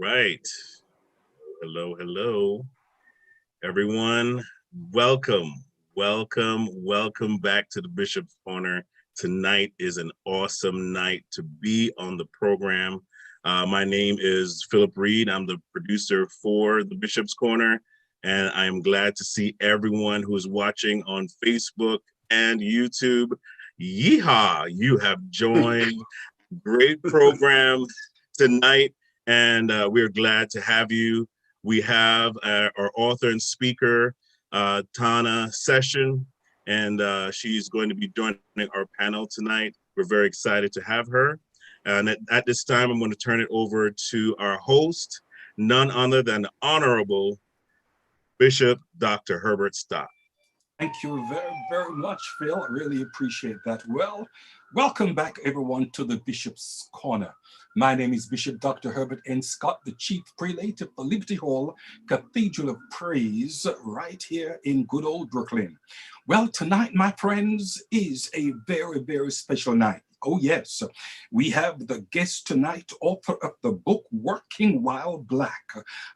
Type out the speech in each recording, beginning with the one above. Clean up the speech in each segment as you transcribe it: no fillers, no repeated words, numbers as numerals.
right. Hello, hello, everyone. Welcome, welcome back to the Bishop's Corner. Tonight is an awesome night to be on the program. My name is Philip Reed. I'm the producer for the Bishop's Corner, and I am glad to see everyone who is watching on Facebook and YouTube. Yeehaw! You have joined. Great program tonight, and we're glad to have you. We have our author and speaker, Tana Session, and she's going to be joining our panel tonight. We're very excited to have her. And at this time, I'm going to turn it over to our host, none other than the Honorable Bishop Dr. Herbert Stott. Thank you very much, Phil. I really appreciate that. Well, welcome back, everyone, to the Bishop's Corner. My name is Bishop Dr. Herbert N. Scott, the Chief Prelate of the Liberty Hall Cathedral of Praise, right here in good old Brooklyn. Well, tonight, my friends, is a very special night. Oh, yes. We have the guest tonight, author of the book, Working While Black,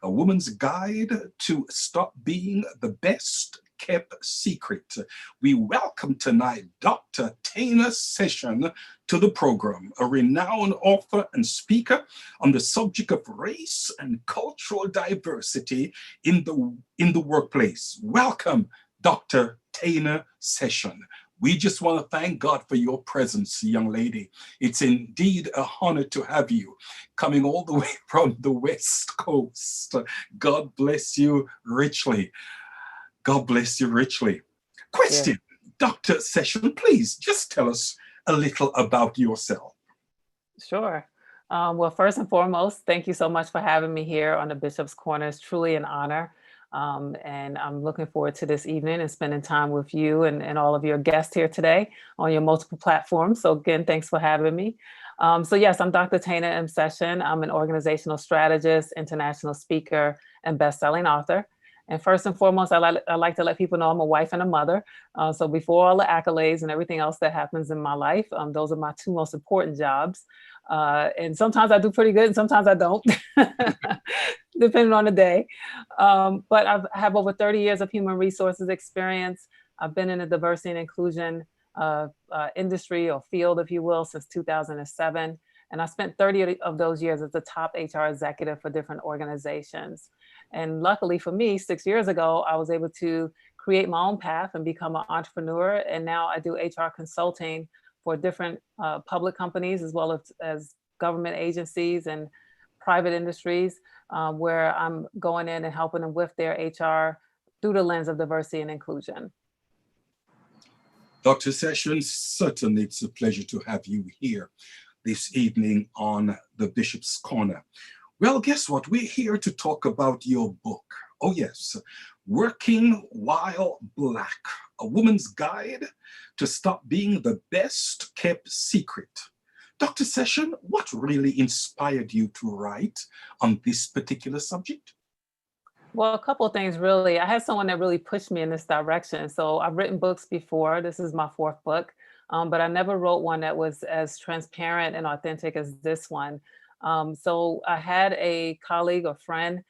A Woman's Guide to Stop Being the Best Kept Secret. We welcome tonight Dr. Tana Session to the program, a renowned author and speaker on the subject of race and cultural diversity in the workplace. Welcome, Dr. Tana Session. We just want to thank God for your presence, young lady. It's indeed an honor to have you coming all the way from the West Coast. God bless you richly. God bless you richly. Question, yeah. Dr. Session, please just tell us a little about yourself. Sure. Well, first and foremost, thank you so much for having me here on the Bishop's Corner. It's truly an honor. And I'm looking forward to this evening and spending time with you and all of your guests here today on your multiple platforms. So again, thanks for having me. So yes, I'm Dr. Tana M. Session. I'm an organizational strategist, international speaker, and best-selling author. And first and foremost, I like to let people know I'm a wife and a mother. So before all the accolades and everything else that happens in my life, those are my two most important jobs. And sometimes I do pretty good and sometimes I don't, depending on the day. But I have over 30 years of human resources experience. I've been in the diversity and inclusion industry or field, if you will, since 2007. And I spent 30 of those years as the top HR executive for different organizations. And luckily for me, 6 years ago, I was able to create my own path and become an entrepreneur. And now I do HR consulting for different public companies, as well as government agencies and private industries, where I'm going in and helping them with their HR through the lens of diversity and inclusion. Dr. Sessions, certainly it's a pleasure to have you here this evening on the Bishop's Corner. Well, guess what? We're here to talk about your book. Oh yes, Working While Black, A Woman's Guide to Stop Being the Best Kept Secret. Dr. Session, what really inspired you to write on this particular subject? Well, a couple of things, really. I had someone that really pushed me in this direction. So I've written books before. This is my fourth book, but I never wrote one that was as transparent and authentic as this one. So I had a colleague or friend,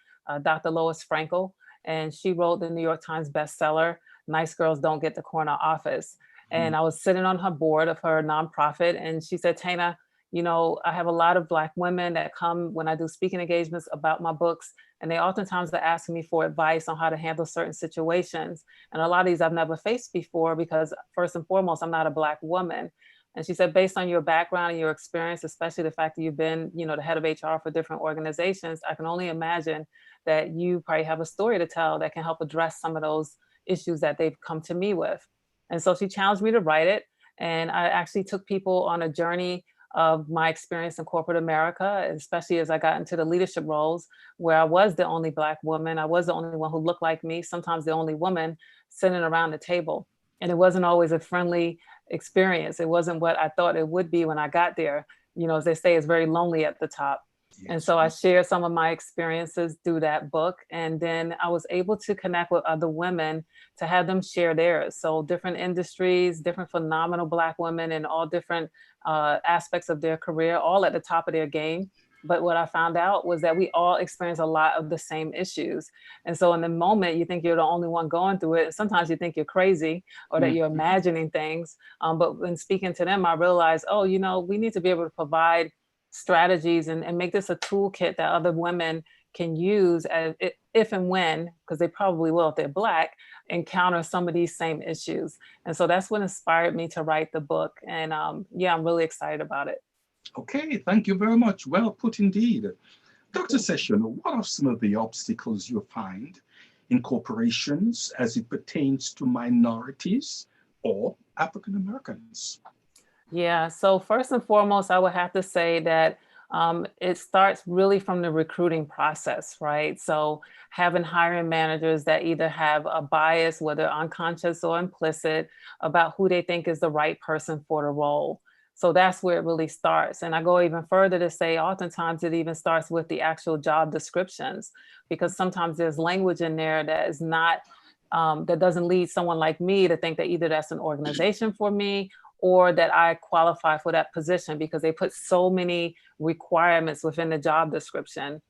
Dr. Lois Frankel, and she wrote the New York Times bestseller, Nice Girls Don't Get the Corner Office. And I was sitting on her board of her nonprofit, and she said, Tana, you know, I have a lot of Black women that come when I do speaking engagements about my books, and they oftentimes are asking me for advice on how to handle certain situations. And a lot of these I've never faced before because first and foremost, I'm not a Black woman. And she said, based on your background and your experience, especially the fact that you've been, you know, the head of HR for different organizations, I can only imagine that you probably have a story to tell that can help address some of those issues that they've come to me with. And so she challenged me to write it. And I actually took people on a journey of my experience in corporate America, especially as I got into the leadership roles where I was the only Black woman. I was the only one who looked like me, sometimes the only woman sitting around the table. And it wasn't always a friendly experience. It wasn't what I thought it would be when I got there. You know, as they say, it's very lonely at the top. Yes. And so I shared some of my experiences through that book. And then I was able to connect with other women to have them share theirs. So different industries, different phenomenal Black women in all different aspects of their career, all at the top of their game. But what I found out was that we all experience a lot of the same issues. And so in the moment, you think you're the only one going through it. And sometimes you think you're crazy or that you're Mhm. imagining things. But when speaking to them, I realized, oh, we need to be able to provide strategies and make this a toolkit that other women can use if and when, because they probably will if they're Black, encounter some of these same issues. And so that's what inspired me to write the book. And yeah, I'm really excited about it. Okay, thank you very much. Well put indeed. Thank Dr. you. Session, what are some of the obstacles you find in corporations as it pertains to minorities or African Americans? Yeah. So first and foremost, I would have to say that it starts really from the recruiting process, right? So having hiring managers that either have a bias, whether unconscious or implicit, about who they think is the right person for the role. So that's where it really starts. And I go even further to say, oftentimes it even starts with the actual job descriptions, because sometimes there's language in there that is not, that doesn't lead someone like me to think that either that's an organization for me or that I qualify for that position, because they put so many requirements within the job description.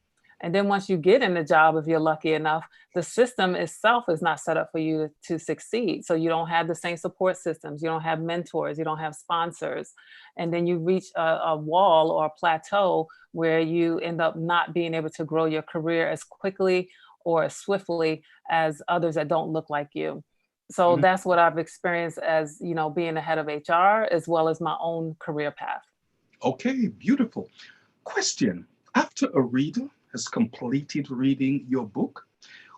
And then once you get in the job, if you're lucky enough, the system itself is not set up for you to succeed. So you don't have the same support systems, you don't have mentors, you don't have sponsors. And then you reach a wall or a plateau where you end up not being able to grow your career as quickly or as swiftly as others that don't look like you. So Mhm. that's what I've experienced as, being the head of HR as well as my own career path. Okay, beautiful. Question. After a reader has completed reading your book,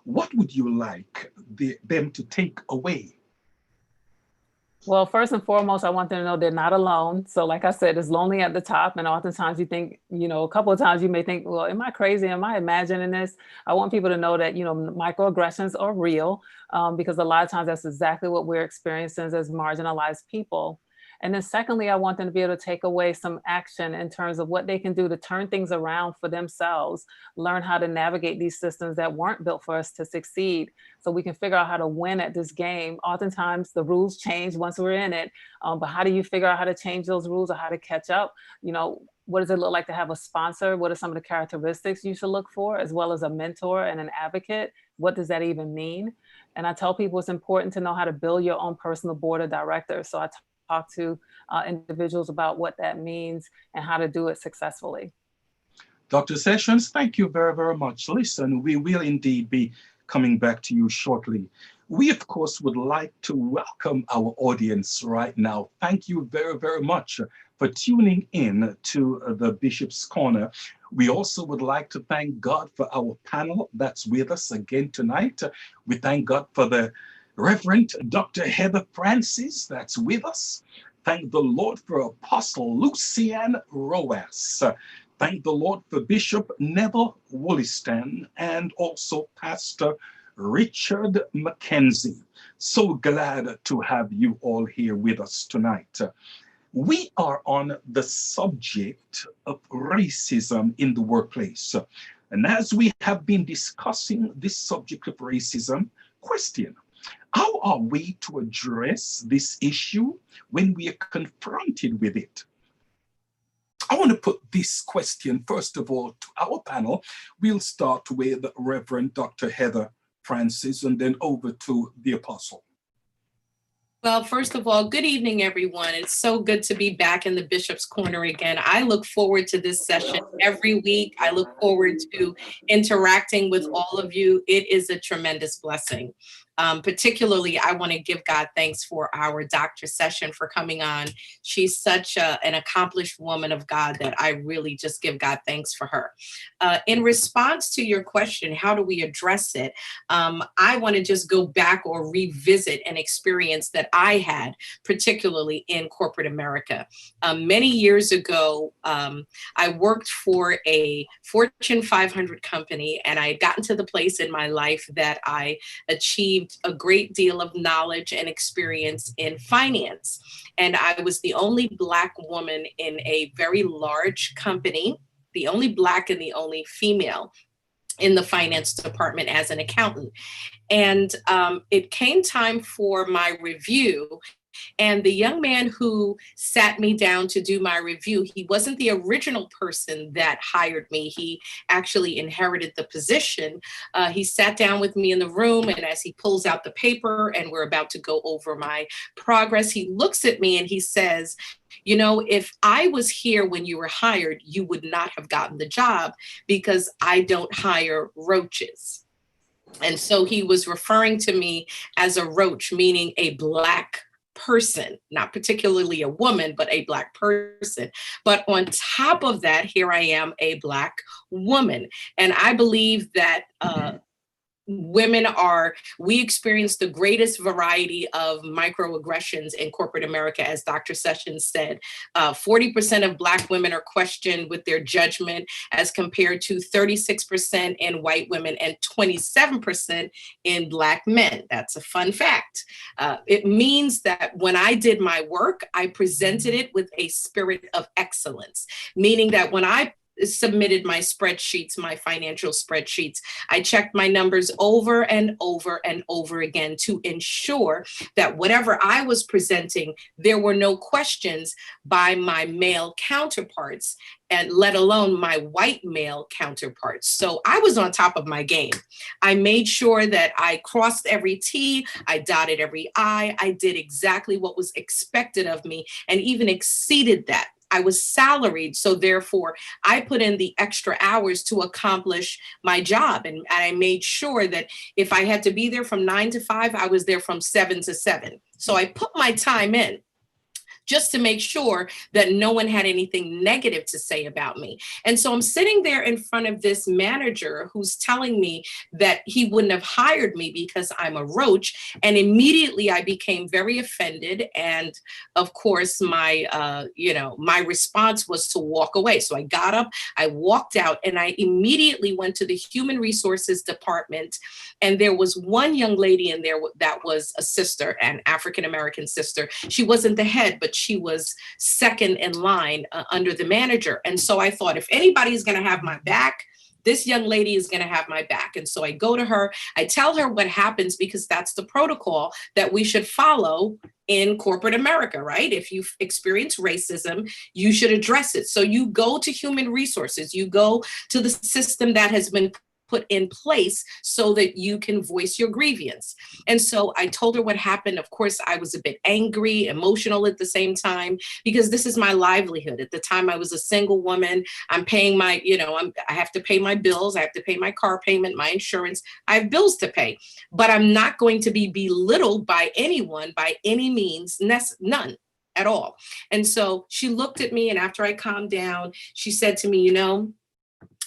what would you like them to take away? Well, first and foremost, I want them to know they're not alone. So, like I said, it's lonely at the top. And oftentimes you think, a couple of times you may think, well, am I crazy? Am I imagining this? I want people to know that, microaggressions are real, because a lot of times that's exactly what we're experiencing as marginalized people. And then, secondly, I want them to be able to take away some action in terms of what they can do to turn things around for themselves, learn how to navigate these systems that weren't built for us to succeed, so we can figure out how to win at this game. Oftentimes the rules change once we're in it, but how do you figure out how to change those rules or how to catch up? What does it look like to have a sponsor? What are some of the characteristics you should look for, as well as a mentor and an advocate? What does that even mean? And I tell people it's important to know how to build your own personal board of directors. So I talk to individuals about what that means and how to do it successfully. Dr. Sessions, thank you very, very much. Listen, we will indeed be coming back to you shortly. We, of course, would like to welcome our audience right now. Thank you very, very much for tuning in to the Bishop's Corner. We also would like to thank God for our panel that's with us again tonight. We thank God for the Reverend Dr. Heather Francis that's with us. Thank the Lord for Apostle Lucian Roas. Thank the Lord for Bishop Neville Wollaston and also Pastor Richard Mackenzie. So glad to have you all here with us tonight. We are on the subject of racism in the workplace. And as we have been discussing this subject of racism, question, how are we to address this issue when we are confronted with it? I want to put this question, first of all, to our panel. We'll start with Reverend Dr. Heather Francis and then over to the Apostle. Well, first of all, good evening, everyone. It's so good to be back in the Bishop's Corner again. I look forward to this session every week. I look forward to interacting with all of you. It is a tremendous blessing. Particularly, I want to give God thanks for our Dr. Session for coming on. She's such an accomplished woman of God that I really just give God thanks for her. In response to your question, how do we address it? I want to just go back or revisit an experience that I had, particularly in corporate America. Many years ago, I worked for a Fortune 500 company, and I had gotten to the place in my life that I achieved a great deal of knowledge and experience in finance. And I was the only Black woman in a very large company, the only Black and the only female in the finance department as an accountant. And it came time for my review. And the young man who sat me down to do my review, he wasn't the original person that hired me. He actually inherited the position. He sat down with me in the room, and as he pulls out the paper and we're about to go over my progress, he looks at me and he says, you know, if I was here when you were hired, you would not have gotten the job because I don't hire roaches. And so he was referring to me as a roach, meaning a Black person, not particularly a woman, but a Black person. But on top of that, here I am, a Black woman. And I believe that we experience the greatest variety of microaggressions in corporate America, as Dr. Sessions said. 40% of Black women are questioned with their judgment as compared to 36% in white women and 27% in Black men. That's a fun fact. It means that when I did my work, I presented it with a spirit of excellence, meaning that when I submitted my spreadsheets, my financial spreadsheets, I checked my numbers over and over and over again to ensure that whatever I was presenting, there were no questions by my male counterparts, and let alone my white male counterparts. So I was on top of my game. I made sure that I crossed every T, I dotted every I did exactly what was expected of me and even exceeded that. I was salaried, so therefore I put in the extra hours to accomplish my job. And I made sure that if I had to be there from 9 to 5, I was there from 7 to 7. So I put my time in just to make sure that no one had anything negative to say about me. And so I'm sitting there in front of this manager who's telling me that he wouldn't have hired me because I'm a roach. And immediately I became very offended. And of course, my response was to walk away. So I got up, I walked out, and I immediately went to the human resources department. And there was one young lady in there that was a sister, an African-American sister. She wasn't the head, but she was second in line under the manager. And so I thought, if anybody's going to have my back, this young lady is going to have my back. And so I go to her, I tell her what happens, because that's the protocol that we should follow in corporate America, right? If you experience racism, you should address it. So you go to human resources, you go to the system that has been put in place so that you can voice your grievance. And so I told her what happened. Of course, I was a bit angry, emotional at the same time, because this is my livelihood. At the time, I was a single woman. I'm paying my, I have to pay my bills. I have to pay my car payment, my insurance. I have bills to pay, but I'm not going to be belittled by anyone by any means, none at all. And so she looked at me, and after I calmed down, she said to me,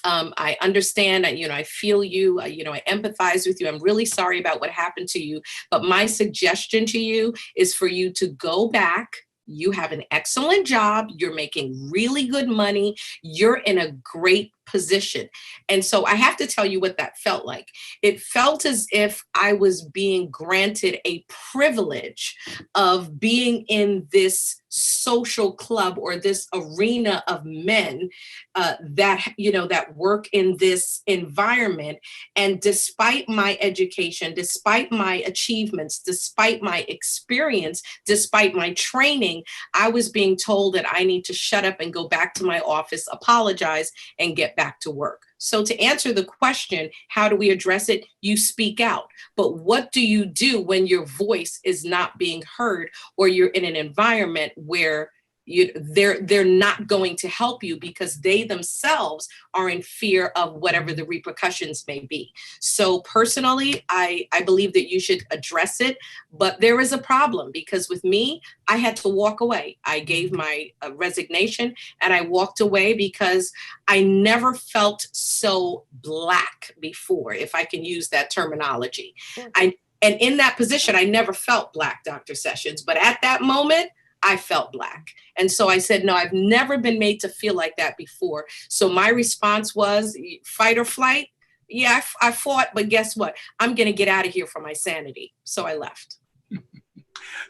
I understand, I feel you, I empathize with you. I'm really sorry about what happened to you. But my suggestion to you is for you to go back. You have an excellent job. You're making really good money. You're in a great position. And so I have to tell you what that felt like. It felt as if I was being granted a privilege of being in this social club or this arena of men that work in this environment. And despite my education, despite my achievements, despite my experience, despite my training, I was being told that I need to shut up and go back to my office, apologize, and get back to work. So to answer the question, how do we address it? You speak out. But what do you do when your voice is not being heard, or you're in an environment where they're not going to help you because they themselves are in fear of whatever the repercussions may be? So personally, I believe that you should address it, but there is a problem, because with me, I had to walk away. I gave my resignation and I walked away because I never felt so Black before, if I can use that terminology. And in that position, I never felt Black, Dr. Sessions, but at that moment, I felt Black. And so I said, no, I've never been made to feel like that before. So my response was fight or flight. Yeah, I fought, but guess what? I'm going to get out of here for my sanity. So I left.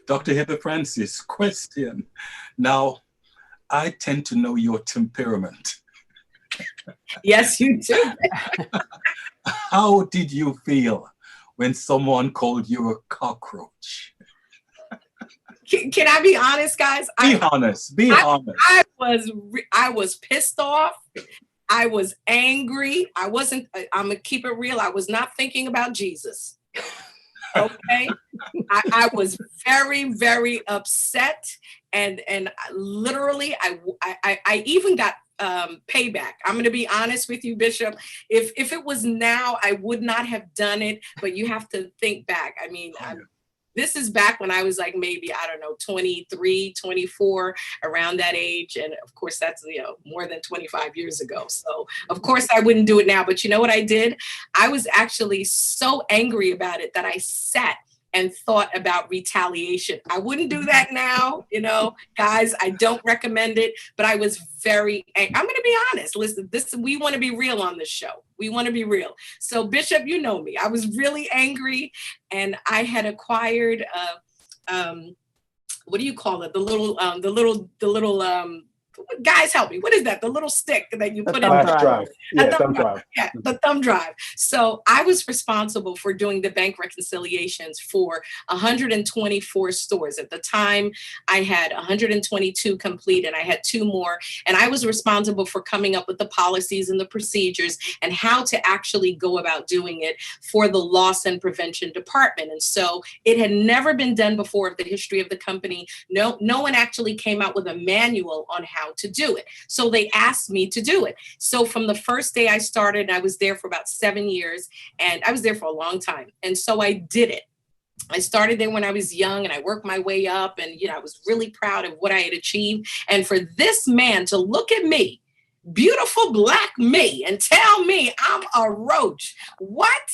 Dr. Heather Francis, question. Now, I tend to know your temperament. Yes, you do. How did you feel when someone called you a cockroach? Can I be honest, guys? Be honest. Be honest. I was pissed off. I was angry. I'm gonna keep it real. I was not thinking about Jesus. Okay. I was very, very upset. And literally I even got payback. I'm going to be honest with you, Bishop. If it was now, I would not have done it, but you have to think back. I mean, this is back when I was like, maybe, I don't know, 23, 24, around that age. And of course, that's, more than 25 years ago. So of course I wouldn't do it now, but you know what I did? I was actually so angry about it that I sat and thought about retaliation. I wouldn't do that now, guys, I don't recommend it, but I was very angry. I'm gonna be honest, listen, we wanna be real on this show. We wanna be real. So Bishop, you know me, I was really angry, and I had acquired, what do you call it? The little, guys, help me. What is that? The little stick that you put in the drive. Yeah, thumb drive. Yeah, the thumb drive. So I was responsible for doing the bank reconciliations for 124 stores. At the time, I had 122 complete, and I had 2 more. And I was responsible for coming up with the policies and the procedures and how to actually go about doing it for the loss and prevention department. And so it had never been done before of the history of the company. No one actually came out with a manual on how to do it. So they asked me to do it. So from the first day I started, I was there for about 7 years, and I was there for a long time. And so I did it. I started there when I was young, and I worked my way up, and I was really proud of what I had achieved. And for this man to look at me, beautiful Black me, and tell me I'm a roach. What?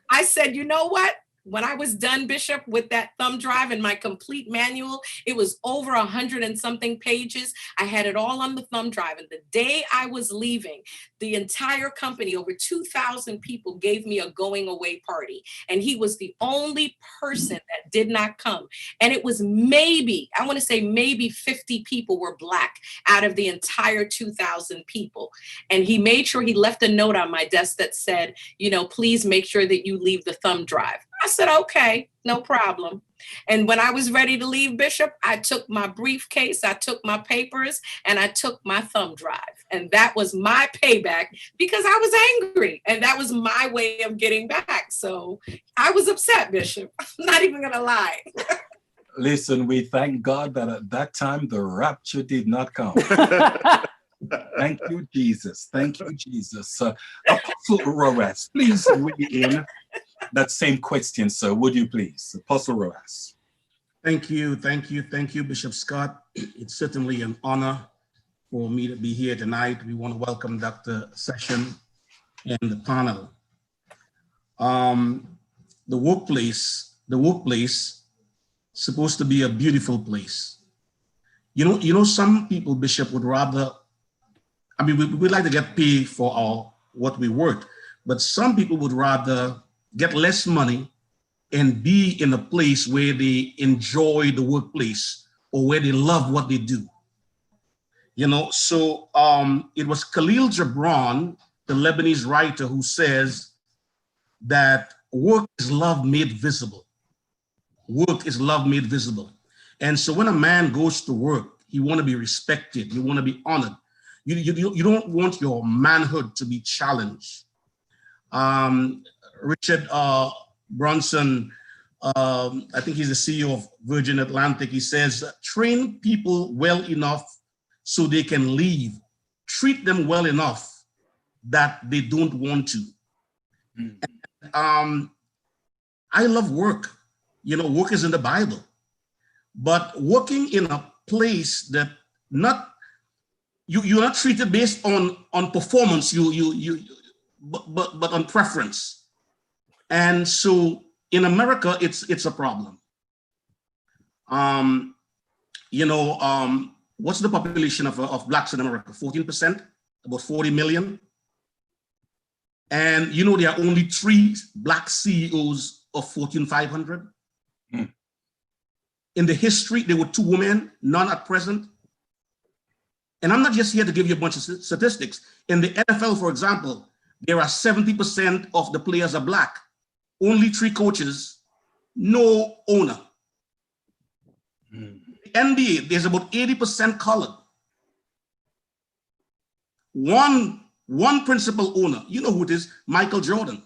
I said, you know what? When I was done, Bishop, with that thumb drive and my complete manual, it was over 100 and something pages. I had it all on the thumb drive. And the day I was leaving, the entire company, over 2,000 people, gave me a going away party. And he was the only person that did not come. And it was maybe 50 people were Black out of the entire 2,000 people. And he made sure he left a note on my desk that said, please make sure that you leave the thumb drive. I said, okay, no problem. And when I was ready to leave, Bishop, I took my briefcase, I took my papers, and I took my thumb drive. And that was my payback, because I was angry, and that was my way of getting back. So I was upset, Bishop. I'm not even gonna lie. Listen, we thank God that at that time the rapture did not come. Thank you, Jesus. Thank you, Jesus. Apostle Roas, please weigh in that same question, sir. Would you please? Apostle Roas. Thank you, Bishop Scott. It's certainly an honor for me to be here tonight. We want to welcome Dr. Session and the panel. The workplace supposed to be a beautiful place. Some people, Bishop, would rather, we'd like to get paid for what we work, but some people would rather get less money and be in a place where they enjoy the workplace or where they love what they do. So it was Khalil Gibran, the Lebanese writer, who says that work is love made visible. Work is love made visible. And so when a man goes to work, he want to be respected, you want to be honored. You don't want your manhood to be challenged. Richard Branson, I think he's the CEO of Virgin Atlantic. He says, train people well enough so they can leave. Treat them well enough that they don't want to. I love work. Work is in the Bible. But working in a place that you're not treated based on performance, but on preference. And so in America, it's a problem. What's the population of Blacks in America? 14%, about 40 million. And there are only 3 Black CEOs of Fortune 500. In the history, there were 2 women, none at present. And I'm not just here to give you a bunch of statistics. In the NFL, for example, there are 70% of the players are Black. Only 3 coaches, no owner. NBA, there's about 80% colored. One principal owner, you know who it is, Michael Jordan,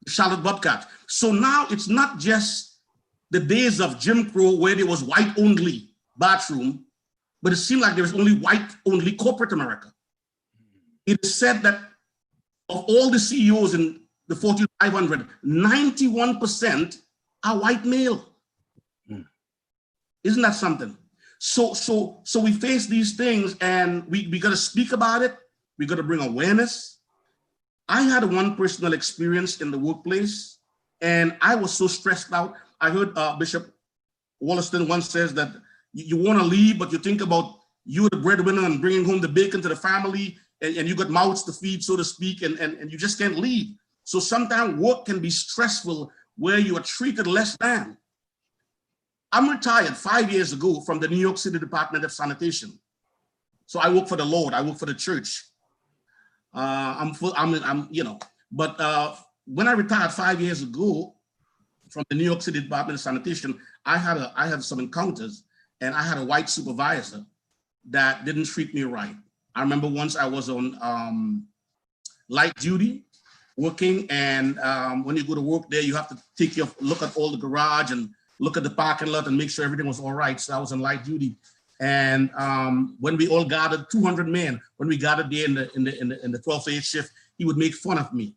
Charlotte Bobcats. So now it's not just the days of Jim Crow where there was white only bathroom, but it seemed like there was only white only corporate America. It is said that of all the CEOs in the Fortune 500, 91% are white male. Isn't that something? So we face these things, and we got to speak about it. We got to bring awareness. I had one personal experience in the workplace, and I was so stressed out. I heard Bishop Wollaston once says that you want to leave, but you think about you the breadwinner and bringing home the bacon to the family, and you got mouths to feed, so to speak, and you just can't leave. So sometimes work can be stressful where you are treated less than. I'm retired 5 years ago from the New York City Department of Sanitation. So I work for the Lord, I work for the church. But when I retired 5 years ago from the New York City Department of Sanitation, I had some encounters, and I had a white supervisor that didn't treat me right. I remember once I was on light duty working, and when you go to work there, you have to take your look at all the garage and look at the parking lot and make sure everything was all right. So I was on light duty. And when we all gathered, 200 men, when we gathered there in the 12 to 8 shift, he would make fun of me.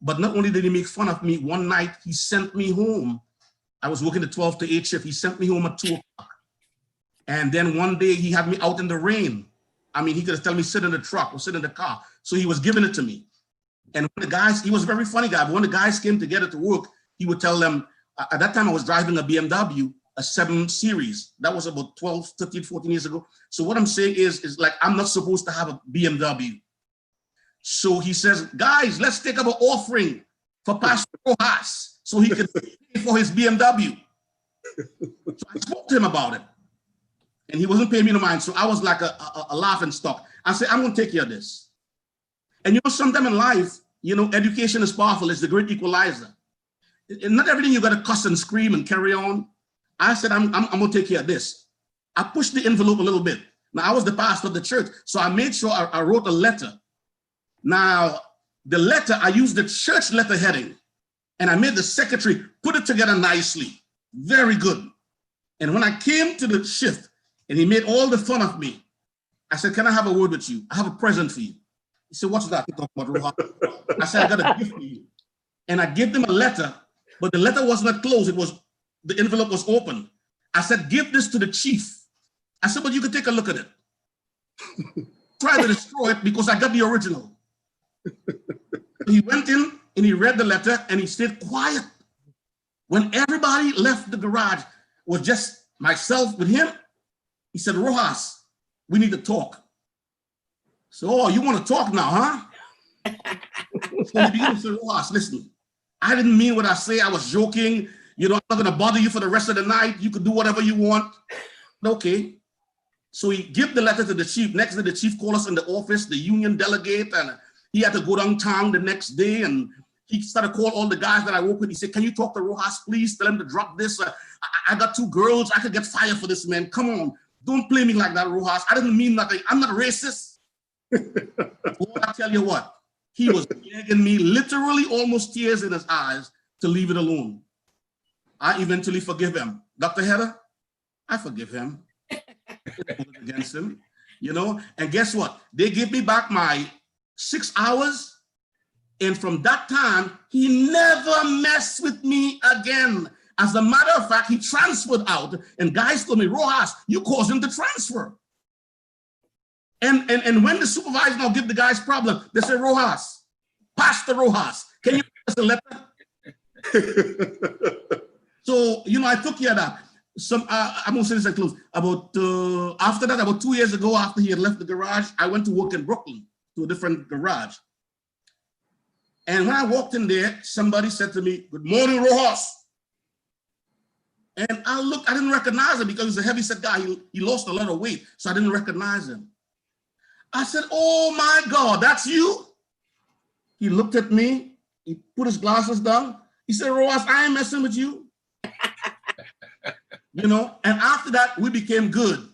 But not only did he make fun of me, one night he sent me home. I was working the 12 to 8 shift. He sent me home at 2 o'clock. And then one day he had me out in the rain. I mean, he could have told me sit in the truck or sit in the car. So he was giving it to me. And when the guys, he was a very funny guy, but when the guys came together to work, he would tell them, at that time I was driving a BMW, a 7 Series. That was about 12, 13, 14 years ago. So what I'm saying is like, I'm not supposed to have a BMW. So he says, guys, let's take up an offering for Pastor Rojas so he can pay for his BMW. So I spoke to him about it, and he wasn't paying me no mind. So I was like a laughing stock. I said, I'm going to take care of this. And you know, sometime in life, you know, education is powerful. It's the great equalizer. And not everything you got to cuss and scream and carry on. I said, I'm going to take care of this. I pushed the envelope a little bit. Now, I was the pastor of the church, so I made sure I wrote a letter. Now, the letter, I used the church letter heading, and I made the secretary put it together nicely. Very good. And when I came to the shift, and he made all the fun of me, I said, can I have a word with you? I have a present for you. He said, what's that? I said, I got a gift for you. And I gave them a letter, but the letter was not closed. The envelope was open. I said, give this to the chief. I said, but you can take a look at it. Try to destroy it because I got the original. He went in and he read the letter and he stayed quiet. When everybody left the garage, it was just myself with him. He said, Rojas, we need to talk. So, oh, you want to talk now, huh? So he began to say, Rojas, listen, I didn't mean what I say. I was joking. You know, I'm not going to bother you for the rest of the night. You could do whatever you want. Okay. So he gave the letter to the chief. Next day, the chief called us in the office, the union delegate, and he had to go downtown the next day. And he started calling all the guys that I work with. He said, can you talk to Rojas, please? Tell him to drop this. I got 2 girls. I could get fired for this, man. Come on. Don't play me like that, Rojas. I didn't mean nothing. I'm not racist. Well, I tell you what, he was begging me, literally almost tears in his eyes, to leave it alone. I eventually forgive him. Dr. Heather, I forgive him. Against him, you know, and guess what? They gave me back my 6 hours, and from that time, he never messed with me again. As a matter of fact, he transferred out, and guys told me, Rojas, you caused him to transfer. And when the supervisor now give the guys problem, they say, Rojas, Pastor Rojas, can you give us a letter? So, you know, I took care of that. I'm gonna say this and close. After that, about 2 years ago, after he had left the garage, I went to work in Brooklyn to a different garage. And when I walked in there, somebody said to me, good morning, Rojas. And I looked, I didn't recognize him because he's a heavyset guy. He lost a lot of weight, so I didn't recognize him. I said, oh my God, that's you? He looked at me, he put his glasses down. He said, Rojas, I ain't messing with you. you know, and after that, we became good.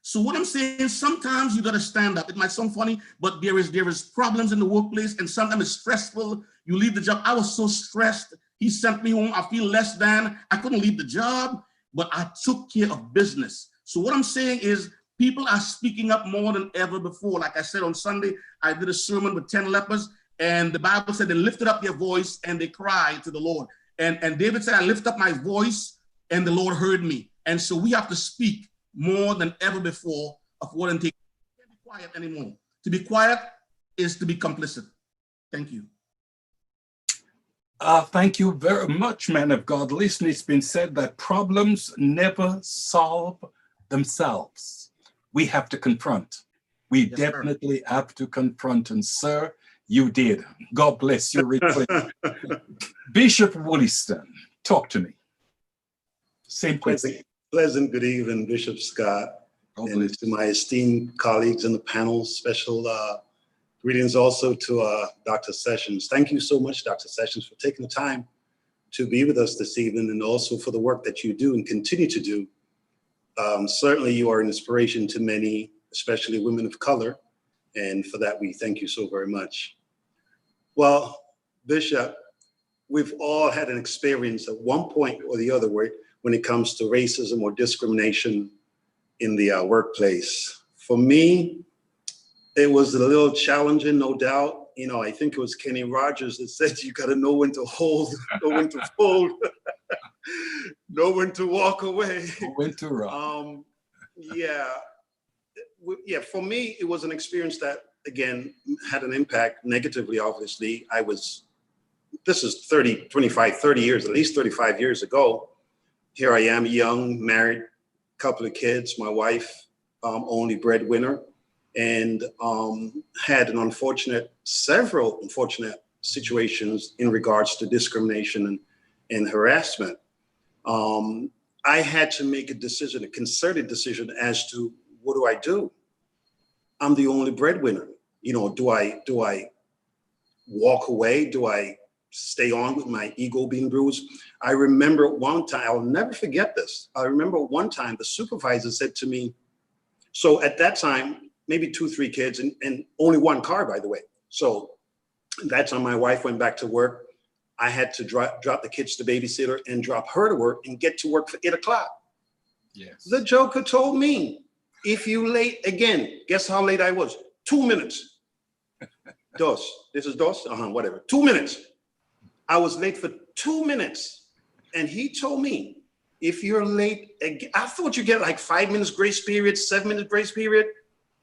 So what I'm saying, sometimes you got to stand up. It might sound funny, but there is problems in the workplace, and sometimes it's stressful. You leave the job. I was so stressed. He sent me home. I feel less than. I couldn't leave the job, but I took care of business. So what I'm saying is people are speaking up more than ever before. Like I said on Sunday, I did a sermon with 10 lepers, and the Bible said they lifted up their voice and they cried to the Lord. And David said, I lift up my voice and the Lord heard me. And so we have to speak more than ever before of what and take. Can't be quiet anymore. To be quiet is to be complicit. Thank you. Thank you very much, man of God. Listen, it's been said that problems never solve themselves. We have to confront. We definitely have to confront. And sir, you did. God bless you, richly. Bishop Williston, talk to me. Same question. Pleasant good evening, Bishop Scott, and to my esteemed colleagues in the panel. Special greetings also to Dr. Sessions. Thank you so much, Dr. Sessions, for taking the time to be with us this evening, and also for the work that you do and continue to do. Certainly you are an inspiration to many, especially women of color, and for that we thank you so very much. Well, Bishop, we've all had an experience at one point or the other when it comes to racism or discrimination in the workplace. For me, it was a little challenging, no doubt. You know, I think it was Kenny Rogers that said you got to know when to hold, know when to fold, know when to walk away. Know when to run. Yeah, for me, it was an experience that, again, had an impact negatively, obviously. This is 30 years, at least 35 years ago. Here I am, young, married, couple of kids, my wife, only breadwinner, and had several unfortunate situations in regards to discrimination and harassment. I had to make a decision, a concerted decision as to what do I do? I'm the only breadwinner. You know, do I walk away? Do I stay on with my ego being bruised? I remember one time, I'll never forget this. I remember one time the supervisor said to me, so at that time, maybe 2, 3 kids and only one car, by the way. So that time my wife went back to work. I had to drop the kids to babysitter and drop her to work and get to work for 8 o'clock. Yes. The joker told me, if you late again, guess how late I was? 2 minutes. Dos. This is dos? Whatever. 2 minutes. I was late for 2 minutes. And he told me, if you're late again, I thought you get like 5 minutes grace period, 7 minutes grace period.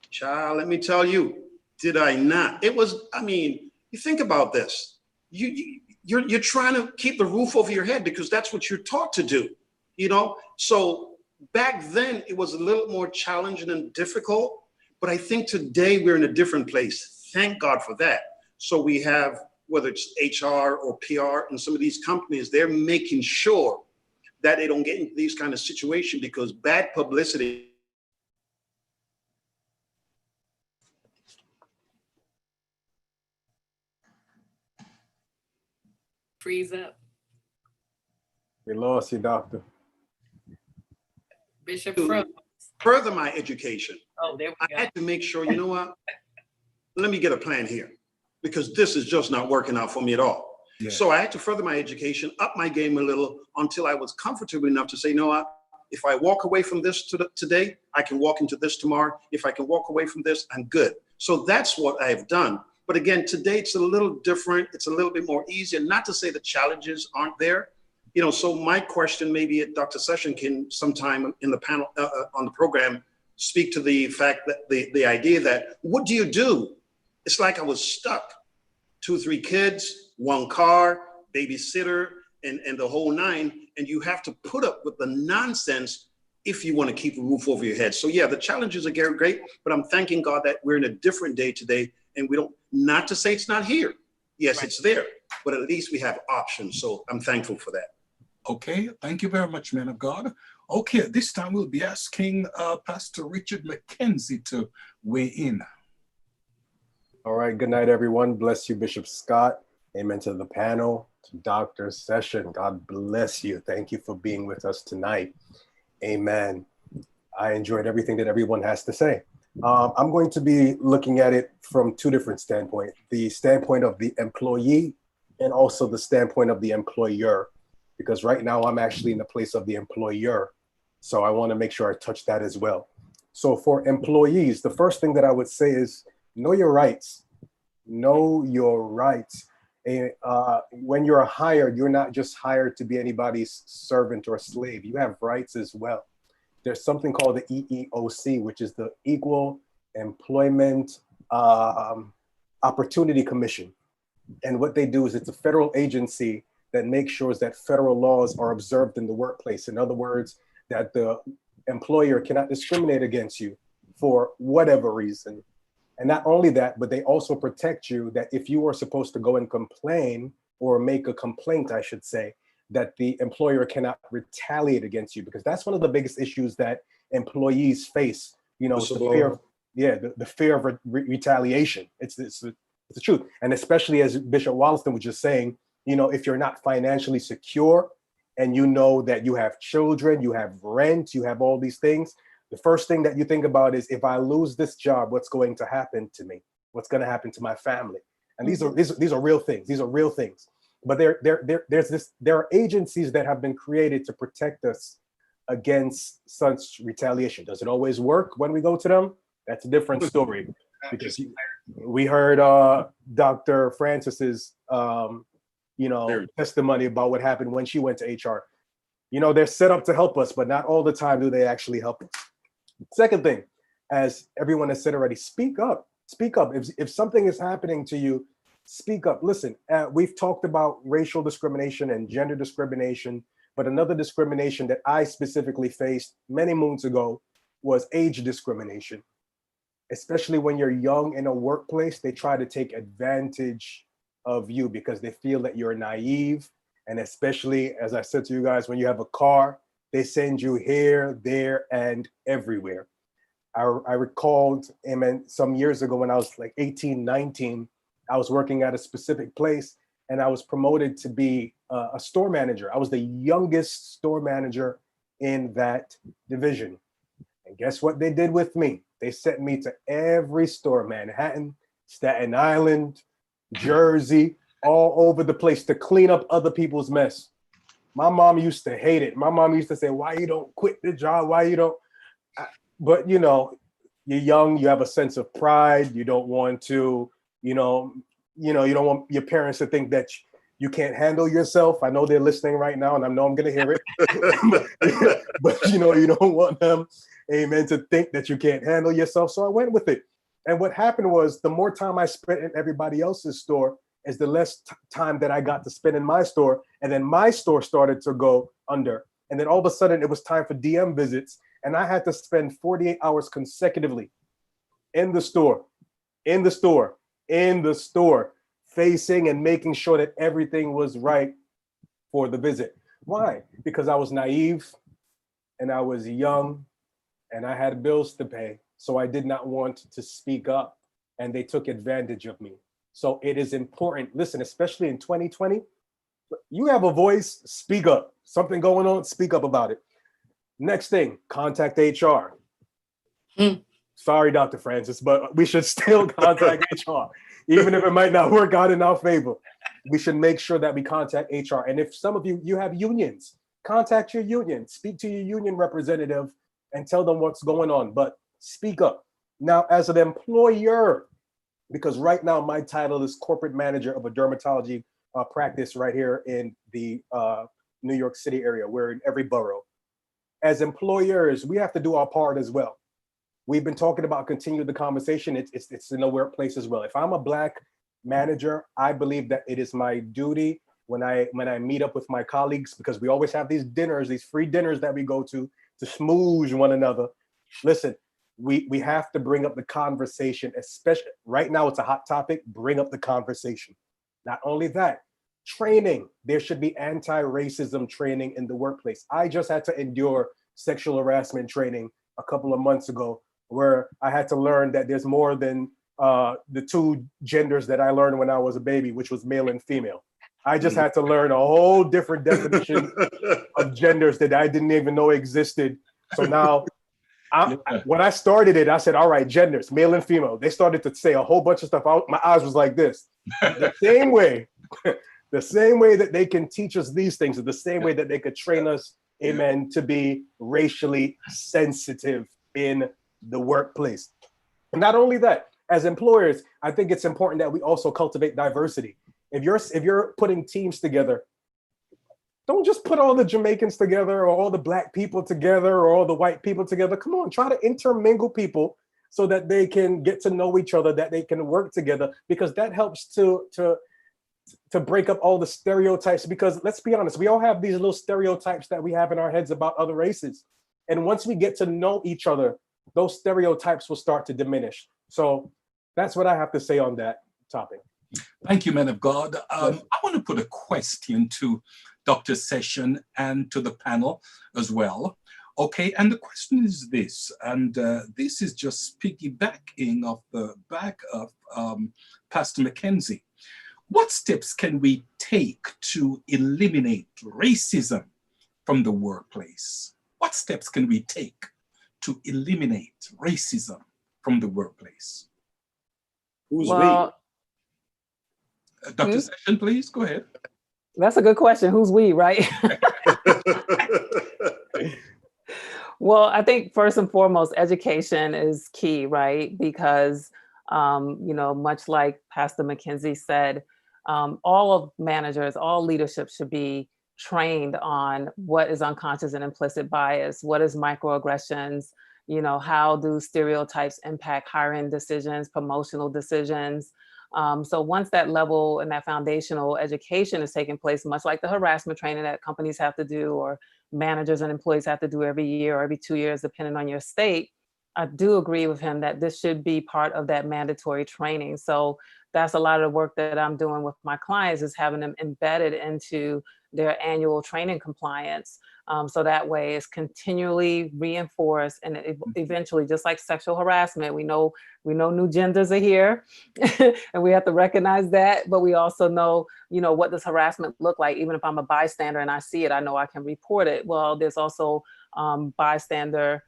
Child, let me tell you, did I not? It was, I mean, you think about this. You're trying to keep the roof over your head because that's what you're taught to do, you know? So back then it was a little more challenging and difficult, but I think today we're in a different place. Thank God for that. So we have, whether it's HR or PR and some of these companies, they're making sure that they don't get into these kind of situations because bad publicity. Freeze up. We lost you, doctor. Bishop Frost. Further my education. Oh, there we go. I had to make sure, you know what? Let me get a plan here because this is just not working out for me at all. Yeah. So I had to further my education, up my game a little until I was comfortable enough to say, you know what? If I walk away from this today, I can walk into this tomorrow. If I can walk away from this, I'm good. So that's what I've done. But again, today it's a little different. It's a little bit more easier. Not to say the challenges aren't there. You know, so my question, maybe Dr. Session can sometime in the panel on the program speak to the fact that the idea that what do you do? It's like I was stuck. 2, 3 kids, 1 car, babysitter, and the whole 9. And you have to put up with the nonsense if you want to keep a roof over your head. So yeah, the challenges are great, but I'm thanking God that we're in a different day today. And we don't, not to say it's not here. Yes, right. It's there, but at least we have options. So I'm thankful for that. Okay, thank you very much, man of God. Okay, this time we'll be asking Pastor Richard McKenzie to weigh in. All right, good night, everyone. Bless you, Bishop Scott. Amen to the panel, to Dr. Session. God bless you. Thank you for being with us tonight. Amen. I enjoyed everything that everyone has to say. I'm going to be looking at it from two different standpoints, the standpoint of the employee and also the standpoint of the employer, because right now I'm actually in the place of the employer. So I want to make sure I touch that as well. So for employees, the first thing that I would say is know your rights. Know your rights. And, when you're hired, you're not just hired to be anybody's servant or slave. You have rights as well. There's something called the EEOC, which is the Equal Employment Opportunity Commission. And what they do is it's a federal agency that makes sure that federal laws are observed in the workplace. In other words, that the employer cannot discriminate against you for whatever reason. And not only that, but they also protect you that if you are supposed to go and complain or make a complaint, I should say, that the employer cannot retaliate against you, because that's one of the biggest issues that employees face. You know, the fear of, the fear of retaliation. It's the truth. And especially as Bishop Wollaston was just saying, you know, if you're not financially secure and you know that you have children, you have rent, you have all these things, the first thing that you think about is, if I lose this job, what's going to happen to me? What's going to happen to my family? And these are real things. These are real things. But there are agencies that have been created to protect us against such retaliation. Does it always work when we go to them? That's a different story. Because we heard Dr. Francis's testimony about what happened when she went to HR. You know, they're set up to help us, but not all the time do they actually help us. Second thing, as everyone has said already, speak up. Speak up. If something is happening to you, speak up. Listen, we've talked about racial discrimination and gender discrimination, but another discrimination that I specifically faced many moons ago was age discrimination. Especially when you're young in a workplace, they try to take advantage of you because they feel that you're naive. And especially, as I said to you guys, when you have a car, they send you here, there, and everywhere. I recalled, some years ago when I was like 18, 19, I was working at a specific place and I was promoted to be a store manager. I was the youngest store manager in that division. And guess what they did with me? They sent me to every store, Manhattan, Staten Island, Jersey, all over the place to clean up other people's mess. My mom used to hate it. My mom used to say, why you don't quit the job? Why you don't? But you know, you're young, you have a sense of pride. You don't want to, you don't want your parents to think that you can't handle yourself. I know they're listening right now and I know I'm going to hear it, but you don't want them, amen, to think that you can't handle yourself. So I went with it. And what happened was, the more time I spent in everybody else's store is the less time that I got to spend in my store. And then my store started to go under. And then all of a sudden it was time for DM visits. And I had to spend 48 hours consecutively in the store, facing and making sure that everything was right for the visit. Why? Because I was naive and I was young and I had bills to pay. So I did not want to speak up and they took advantage of me. So it is important. Listen, especially in 2020, you have a voice, speak up. Something going on, speak up about it. Next thing, contact HR. Sorry, Dr. Francis, but we should still contact HR. Even if it might not work out in our favor, we should make sure that we contact HR. And if some of you have unions, contact your union, speak to your union representative and tell them what's going on, but speak up. Now, as an employer, because right now my title is corporate manager of a dermatology practice right here in the New York City area. We're in every borough. As employers, we have to do our part as well. We've been talking about continue the conversation. It's in the workplace as well. If I'm a Black manager, I believe that it is my duty when I meet up with my colleagues, because we always have these dinners, these free dinners that we go to smooze one another. Listen, we have to bring up the conversation, especially right now, it's a hot topic, bring up the conversation. Not only that, training. There should be anti-racism training in the workplace. I just had to endure sexual harassment training a couple of months ago, where I had to learn that there's more than the two genders that I learned when I was a baby, which was male and female. I just had to learn a whole different definition of genders that I didn't even know existed So now, when I started it, I said, all right, genders, male and female. They started to say a whole bunch of stuff. My eyes was like this. The same way, the same way that they can teach us these things, is the same way that they could train us, amen, to be racially sensitive in the workplace. And not only that, as employers, I think it's important that we also cultivate diversity. If you're putting teams together, don't just put all the Jamaicans together or all the Black people together or all the white people together. Come on, try to intermingle people so that they can get to know each other, that they can work together, because that helps to break up all the stereotypes. Because let's be honest, we all have these little stereotypes that we have in our heads about other races. And once we get to know each other, those stereotypes will start to diminish. So that's what I have to say on that topic. Thank you, man of God. I want to put a question to Dr. Session and to the panel as well. Okay, and the question is this, and this is just piggybacking off the back of Pastor Mackenzie. What steps can we take to eliminate racism from the workplace? What steps can we take to eliminate racism from the workplace? Who's Well, Dr. Session, please, go ahead. that's a good question. Who's we, right? we? Well, I think first and foremost, education is key, right? Because, much like Pastor McKenzie said, all of managers, all leadership should be trained on what is unconscious and implicit bias, what is microaggressions, how do stereotypes impact hiring decisions, promotional decisions. So once that level and that foundational education is taking place, much like the harassment training that companies have to do, or managers and employees have to do every year or every 2 years, depending on your state, I do agree with him that this should be part of that mandatory training. So that's a lot of the work that I'm doing with my clients, is having them embedded into their annual training compliance. So that way it's continually reinforced, and eventually, just like sexual harassment, we know new genders are here and we have to recognize that, but we also know, what does harassment look like? Even if I'm a bystander and I see it, I know I can report it. Well, there's also bystander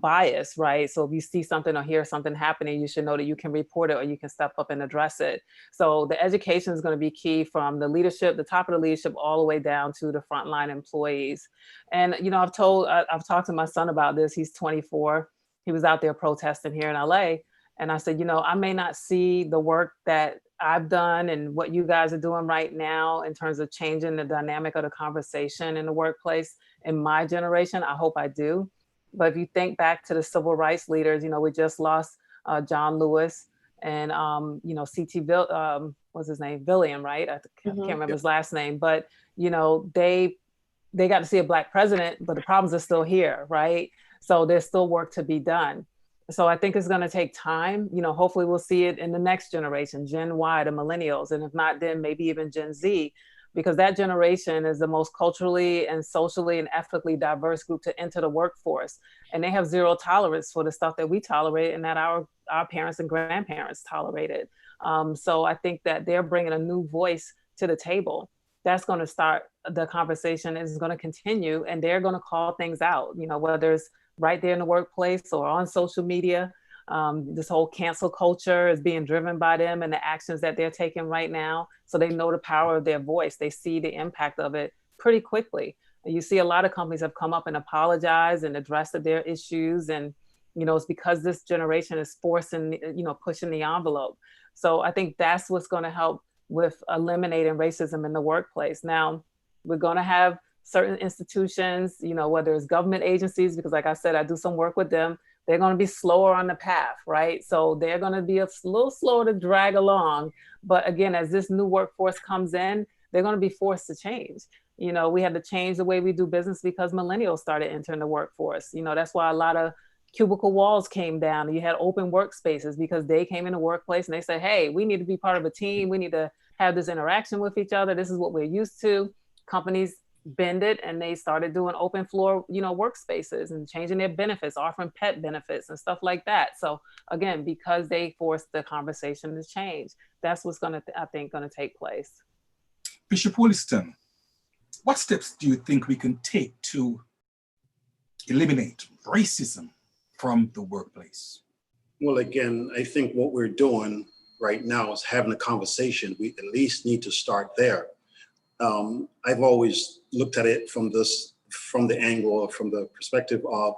bias, right? So if you see something or hear something happening, you should know that you can report it or you can step up and address it. So the education is going to be key, from the leadership, the top of the leadership, all the way down to the frontline employees. And, I've talked to my son about this. He's 24. He was out there protesting here in LA. And I said, I may not see the work that I've done and what you guys are doing right now in terms of changing the dynamic of the conversation in the workplace in my generation. I hope I do. But if you think back to the civil rights leaders, we just lost John Lewis and, C.T. What's his name? Villiam, right? I can't remember his last name. But, they got to see a Black president, but the problems are still here, right? So there's still work to be done. So I think it's going to take time. Hopefully we'll see it in the next generation, Gen Y, the millennials. And if not, then maybe even Gen Z, because that generation is the most culturally and socially and ethically diverse group to enter the workforce. And they have zero tolerance for the stuff that we tolerate and that our parents and grandparents tolerated. So I think that they're bringing a new voice to the table. That's going to start the conversation, is going to continue, and they're going to call things out, whether it's right there in the workplace or on social media. This whole cancel culture is being driven by them and the actions that they're taking right now. So they know the power of their voice. They see the impact of it pretty quickly. You see a lot of companies have come up and apologized and addressed their issues. And, it's because this generation is forcing, pushing the envelope. So I think that's what's going to help with eliminating racism in the workplace. Now, we're going to have certain institutions, whether it's government agencies, because like I said, I do some work with them. They're going to be slower on the path, right? So they're going to be a little slower to drag along. But again, as this new workforce comes in, they're going to be forced to change. We had to change the way we do business because millennials started entering the workforce. That's why a lot of cubicle walls came down. You had open workspaces because they came in the workplace and they said, hey, we need to be part of a team. We need to have this interaction with each other. This is what we're used to. Companies bend it and they started doing open floor, workspaces and changing their benefits, offering pet benefits and stuff like that. So again, because they forced the conversation to change, that's what's going to take place. Bishop Williston, what steps do you think we can take to eliminate racism from the workplace? Well, again, I think what we're doing right now is having a conversation. We at least need to start there. I've always looked at it from the angle, or from the perspective of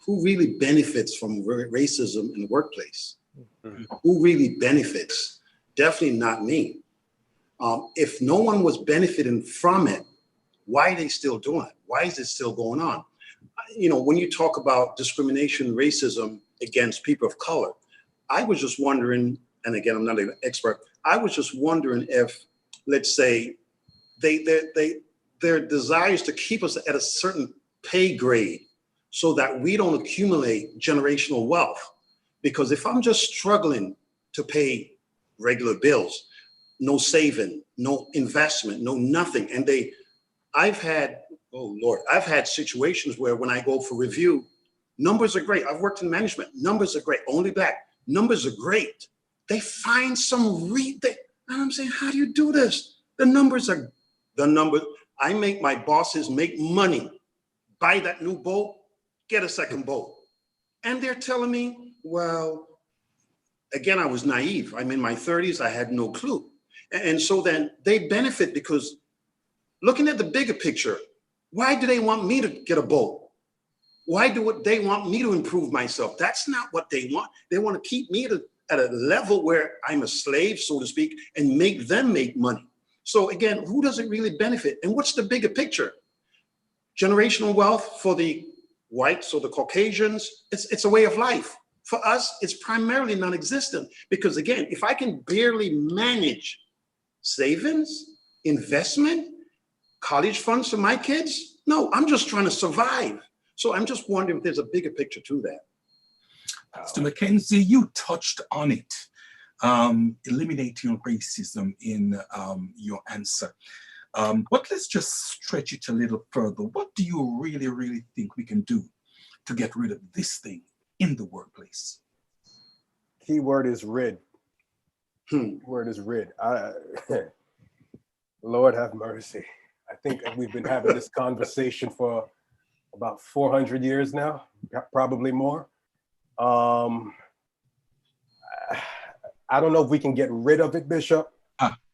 who really benefits from racism in the workplace. Mm-hmm. Who really benefits? Definitely not me. If no one was benefiting from it, why are they still doing it? Why is it still going on? You know, when you talk about discrimination, racism against people of color, I was just wondering, and again, I'm not an expert, I was just wondering if, let's say, their desires to keep us at a certain pay grade so that we don't accumulate generational wealth. Because if I'm just struggling to pay regular bills, no saving, no investment, no nothing, and I've had situations where when I go for review, numbers are great. I've worked in management. Numbers are great. Only Black. Numbers are great. They find some and I'm saying, how do you do this? The numbers. I make my bosses make money. Buy that new boat, get a second boat. And they're telling me, well, again, I was naive. I'm in my 30s. I had no clue. And so then they benefit because looking at the bigger picture, why do they want me to get a boat? Why do they want me to improve myself? That's not what they want. They want to keep me at a level where I'm a slave, so to speak, and make them make money. So again, who does it really benefit? And what's the bigger picture? Generational wealth for the whites or the Caucasians, it's a way of life. For us, it's primarily non-existent because again, if I can barely manage savings, investment, college funds for my kids, no, I'm just trying to survive. So I'm just wondering if there's a bigger picture to that. Pastor McKenzie, you touched on it, eliminating racism in your answer. But let's just stretch it a little further. What do you really, really think we can do to get rid of this thing in the workplace? Key word is rid. Word is rid. Lord have mercy. I think we've been having this conversation for about 400 years now, probably more. I don't know if we can get rid of it, Bishop,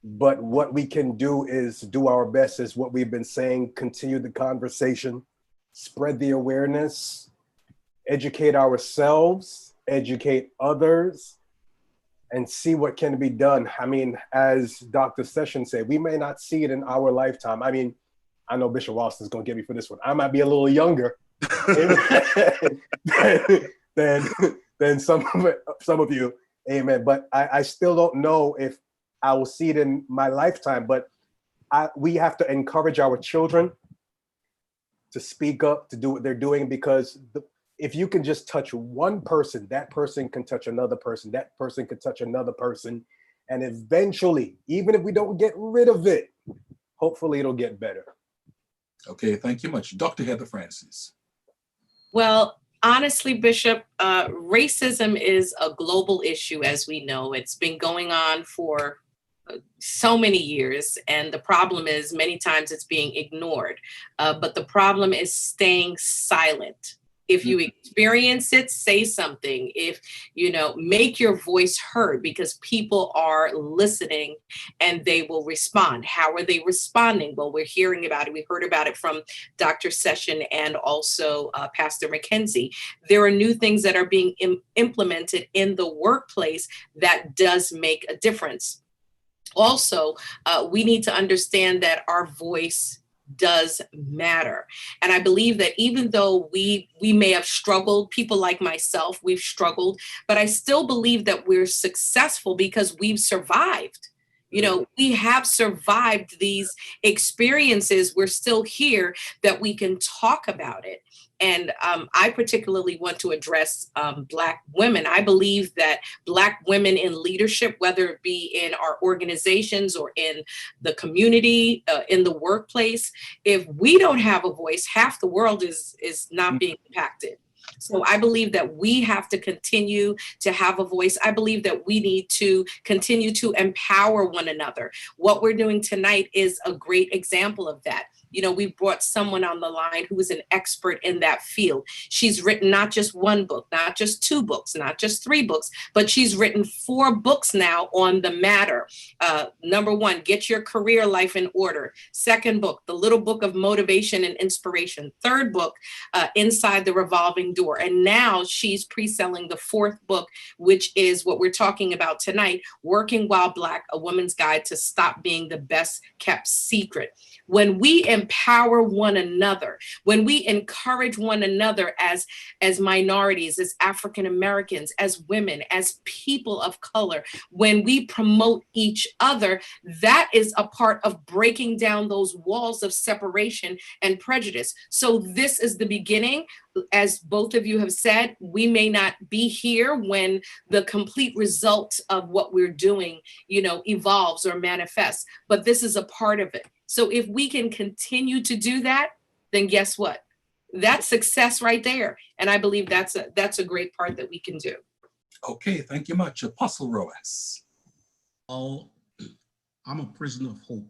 but what we can do is do our best, is what we've been saying, continue the conversation, spread the awareness, educate ourselves, educate others, and see what can be done. I mean, as Dr. Sessions said, we may not see it in our lifetime. I mean, I know Bishop Austin's gonna get me for this one. I might be a little younger than some of you, amen. But I still don't know if I will see it in my lifetime. But we have to encourage our children to speak up, to do what they're doing, because if you can just touch one person, that person can touch another person, that person can touch another person. And eventually, even if we don't get rid of it, hopefully it'll get better. Okay, thank you much. Dr. Heather Francis. Well, honestly, Bishop, racism is a global issue, as we know. It's been going on for so many years, and the problem is many times it's being ignored. But the problem is staying silent. If you experience it, say something. If, make your voice heard, because people are listening and they will respond. How are they responding? Well, we're hearing about it. We heard about it from Dr. Session and also Pastor McKenzie. There are new things that are being implemented in the workplace that does make a difference. Also, we need to understand that our voice does matter. And I believe that even though we may have struggled, people like myself, we've struggled, but I still believe that we're successful because we've survived. We have survived these experiences. We're still here, that we can talk about it. And I particularly want to address Black women. I believe that Black women in leadership, whether it be in our organizations or in the community, in the workplace, if we don't have a voice, half the world is not being impacted. So I believe that we have to continue to have a voice. I believe that we need to continue to empower one another. What we're doing tonight is a great example of that. we brought someone on the line who is an expert in that field. She's written not just one book, not just 2 books, not just 3 books, but she's written 4 books now on the matter. Number 1, Get Your Career Life in Order. 2nd book, The Little Book of Motivation and Inspiration. 3rd book, Inside the Revolving Door. And now she's pre-selling the 4th book, which is what we're talking about tonight, Working While Black, A Woman's Guide to Stop Being the Best Kept Secret. When we empower one another, when we encourage one another as minorities, as African Americans, as women, as people of color, when we promote each other, that is a part of breaking down those walls of separation and prejudice. So this is the beginning. As both of you have said, we may not be here when the complete result of what we're doing, evolves or manifests, but this is a part of it. So if we can continue to do that, then guess what? That's success right there. And I believe that's a great part that we can do. Okay, thank you much. Apostle Roas. Oh, I'm a prisoner of hope.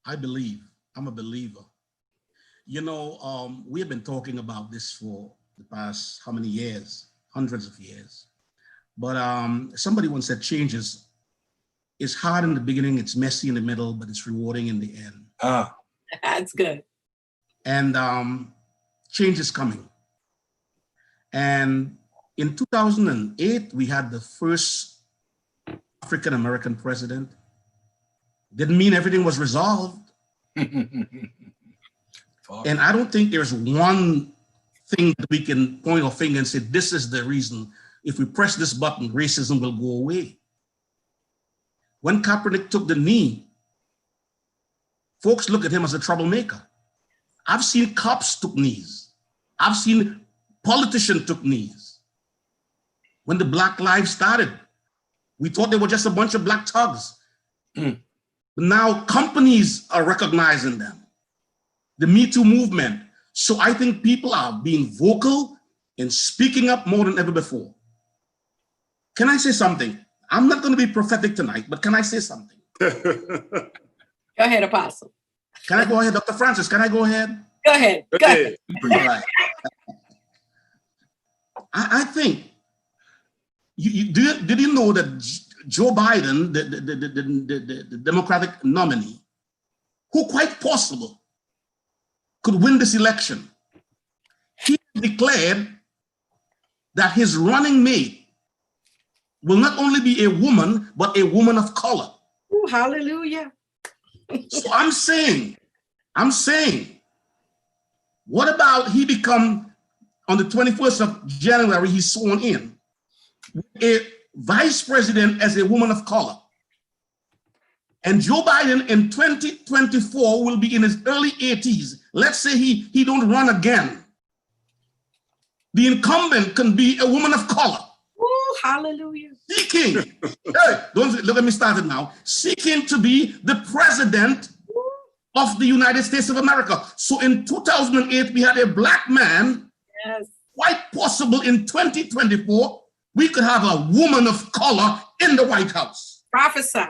I believe. I'm a believer. We have been talking about this for the past how many years? Hundreds of years. But somebody once said changes. It's hard in the beginning, it's messy in the middle, but it's rewarding in the end. That's good. And change is coming. And in 2008, we had the first African-American president. Didn't mean everything was resolved. And I don't think there's one thing that we can point our finger and say, this is the reason. If we press this button, racism will go away. When Kaepernick took the knee, folks look at him as a troublemaker. I've seen cops took knees. I've seen politicians took knees. When the Black Lives started, we thought they were just a bunch of black thugs. But now companies are recognizing them. The Me Too movement. So I think people are being vocal and speaking up more than ever before. Can I say something? I'm not going to be prophetic tonight, but can I say something? Go ahead, Apostle. Can I go ahead, Dr. Francis? Can I go ahead? Go ahead. Go ahead. All right. I think, did you know that Joe Biden, the Democratic nominee, who quite possible could win this election, he declared that his running mate will not only be a woman, but a woman of color. Ooh, hallelujah. So I'm saying, what about he become, on the 21st of January, he's sworn in, a vice president as a woman of color. And Joe Biden in 2024 will be in his early 80s. Let's say he don't run again. The incumbent can be a woman of color. Ooh, hallelujah. Seeking, hey, don't look at me started now, seeking to be the president of the United States of America. So in 2008, we had a black man. Yes. Quite possible in 2024, we could have a woman of color in the White House. Prophesy.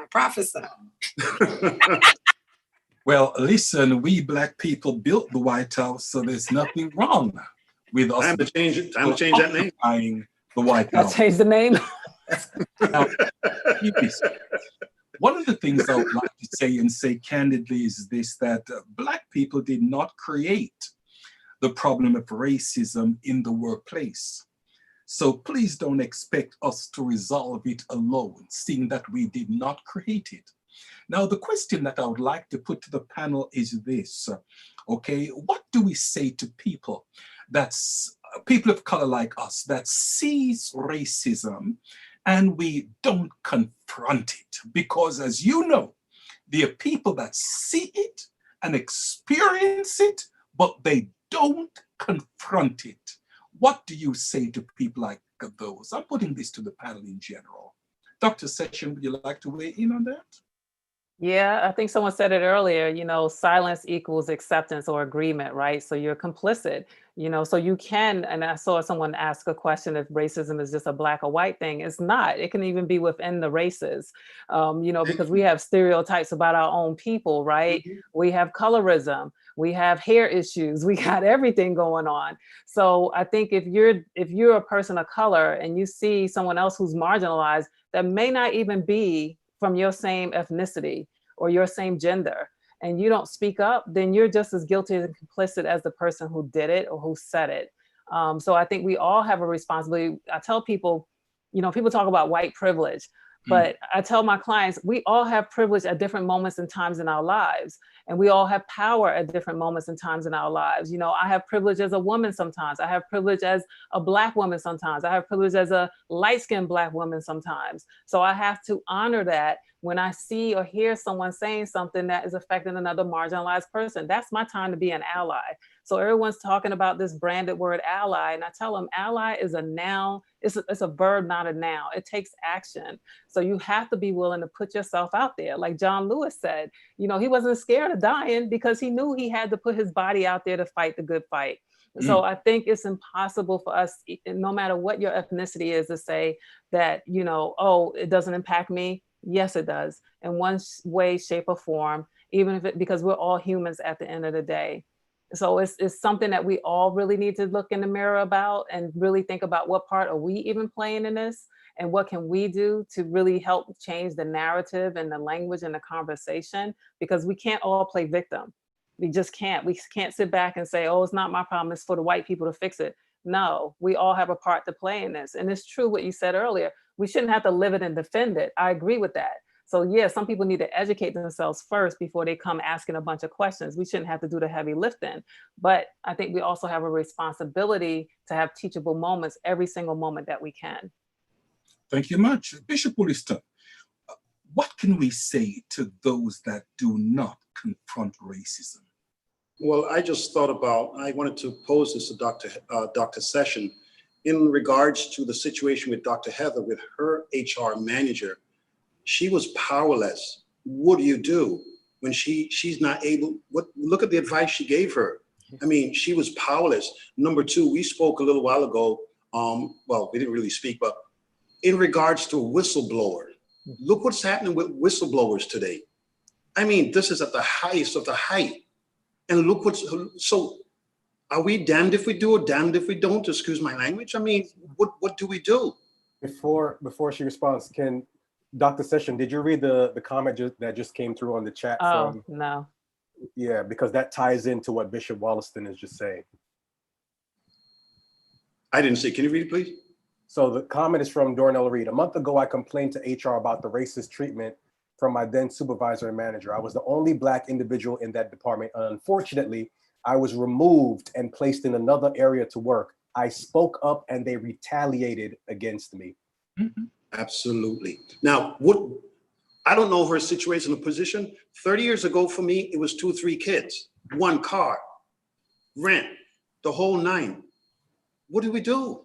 Well, listen, we black people built the White House, so there's nothing wrong with us. Time to change it. Time to change that name. Occupying the White I'll House. change the name. Now, one of the things I would like to say candidly is this, that black people did not create the problem of racism in the workplace. So please don't expect us to resolve it alone, seeing that we did not create it. Now, the question that I would like to put to the panel is this, okay? What do we say to people people of color like us that sees racism and we don't confront it? Because as you know, there are people that see it and experience it, but they don't confront it. What do you say to people like those? I'm putting this to the panel in general. Dr. Session, would you like to weigh in on that? Yeah, I think someone said it earlier, silence equals acceptance or agreement, right? So you're complicit, so you can, and I saw someone ask a question if racism is just a black or white thing. It's not. It can even be within the races, Thank because we you. have stereotypes about our own people, right? Mhm. We have colorism, we have hair issues, we got everything going on. So I think if you're a person of color and you see someone else who's marginalized, that may not even be from your same ethnicity or your same gender, and you don't speak up, then you're just as guilty and complicit as the person who did it or who said it. So I think we all have a responsibility. I tell people, people talk about white privilege, Mm. but I tell my clients, we all have privilege at different moments and times in our lives. And we all have power at different moments and times in our lives. I have privilege as a woman sometimes. I have privilege as a black woman sometimes. I have privilege as a light-skinned black woman sometimes. So I have to honor that when I see or hear someone saying something that is affecting another marginalized person. That's my time to be an ally. So everyone's talking about this branded word ally, and I tell them ally is a noun. It's a verb, not a noun. It takes action. So you have to be willing to put yourself out there. Like John Lewis said, he wasn't scared of dying because he knew he had to put his body out there to fight the good fight. So Mm. I think it's impossible for us, no matter what your ethnicity is, to say that, oh, it doesn't impact me. Yes, it does, in one way, shape, or form, even if because we're all humans at the end of the day. So it's something that we all really need to look in the mirror about and really think about, what part are we even playing in this? And what can we do to really help change the narrative and the language and the conversation? Because we can't all play victim. We just can't. We can't sit back and say, oh, it's not my problem, it's for the white people to fix it. No, we all have a part to play in this. And it's true what you said earlier. We shouldn't have to live it and defend it. I agree with that. So yeah, some people need to educate themselves first before they come asking a bunch of questions. We shouldn't have to do the heavy lifting. But I think we also have a responsibility to have teachable moments every single moment that we can. Thank you much. Bishop Williston, what can we say to those that do not confront racism? Well, I just thought about, I wanted to pose this to Dr. Session in regards to the situation with Dr. Heather, with her HR manager. She was powerless. What do you do when she's not able? Look at the advice she gave her. I mean, she was powerless. Number two, we spoke a little while ago. Well, we didn't really speak, but in regards to a whistleblower, look what's happening with whistleblowers today. I mean, this is at the highest of the height. And look so are we damned if we do or damned if we don't? Excuse my language. I mean, what do we do? Before she responds, can Dr. Session, did you read the comment that just came through on the chat Oh, from? no. Yeah, because that ties into what Bishop Wollaston is just saying. I didn't see. Can you read it, please? So the comment is from Dornell Reed. A month ago, I complained to HR about the racist treatment from my then supervisor and manager. I was the only Black individual in that department. And unfortunately, I was removed and placed in another area to work. I spoke up and they retaliated against me. Mm-hmm. Absolutely. Now, I don't know her situation or position. 30 years ago for me, it was 2 or 3 kids, 1 car, rent, the whole 9. What do we do?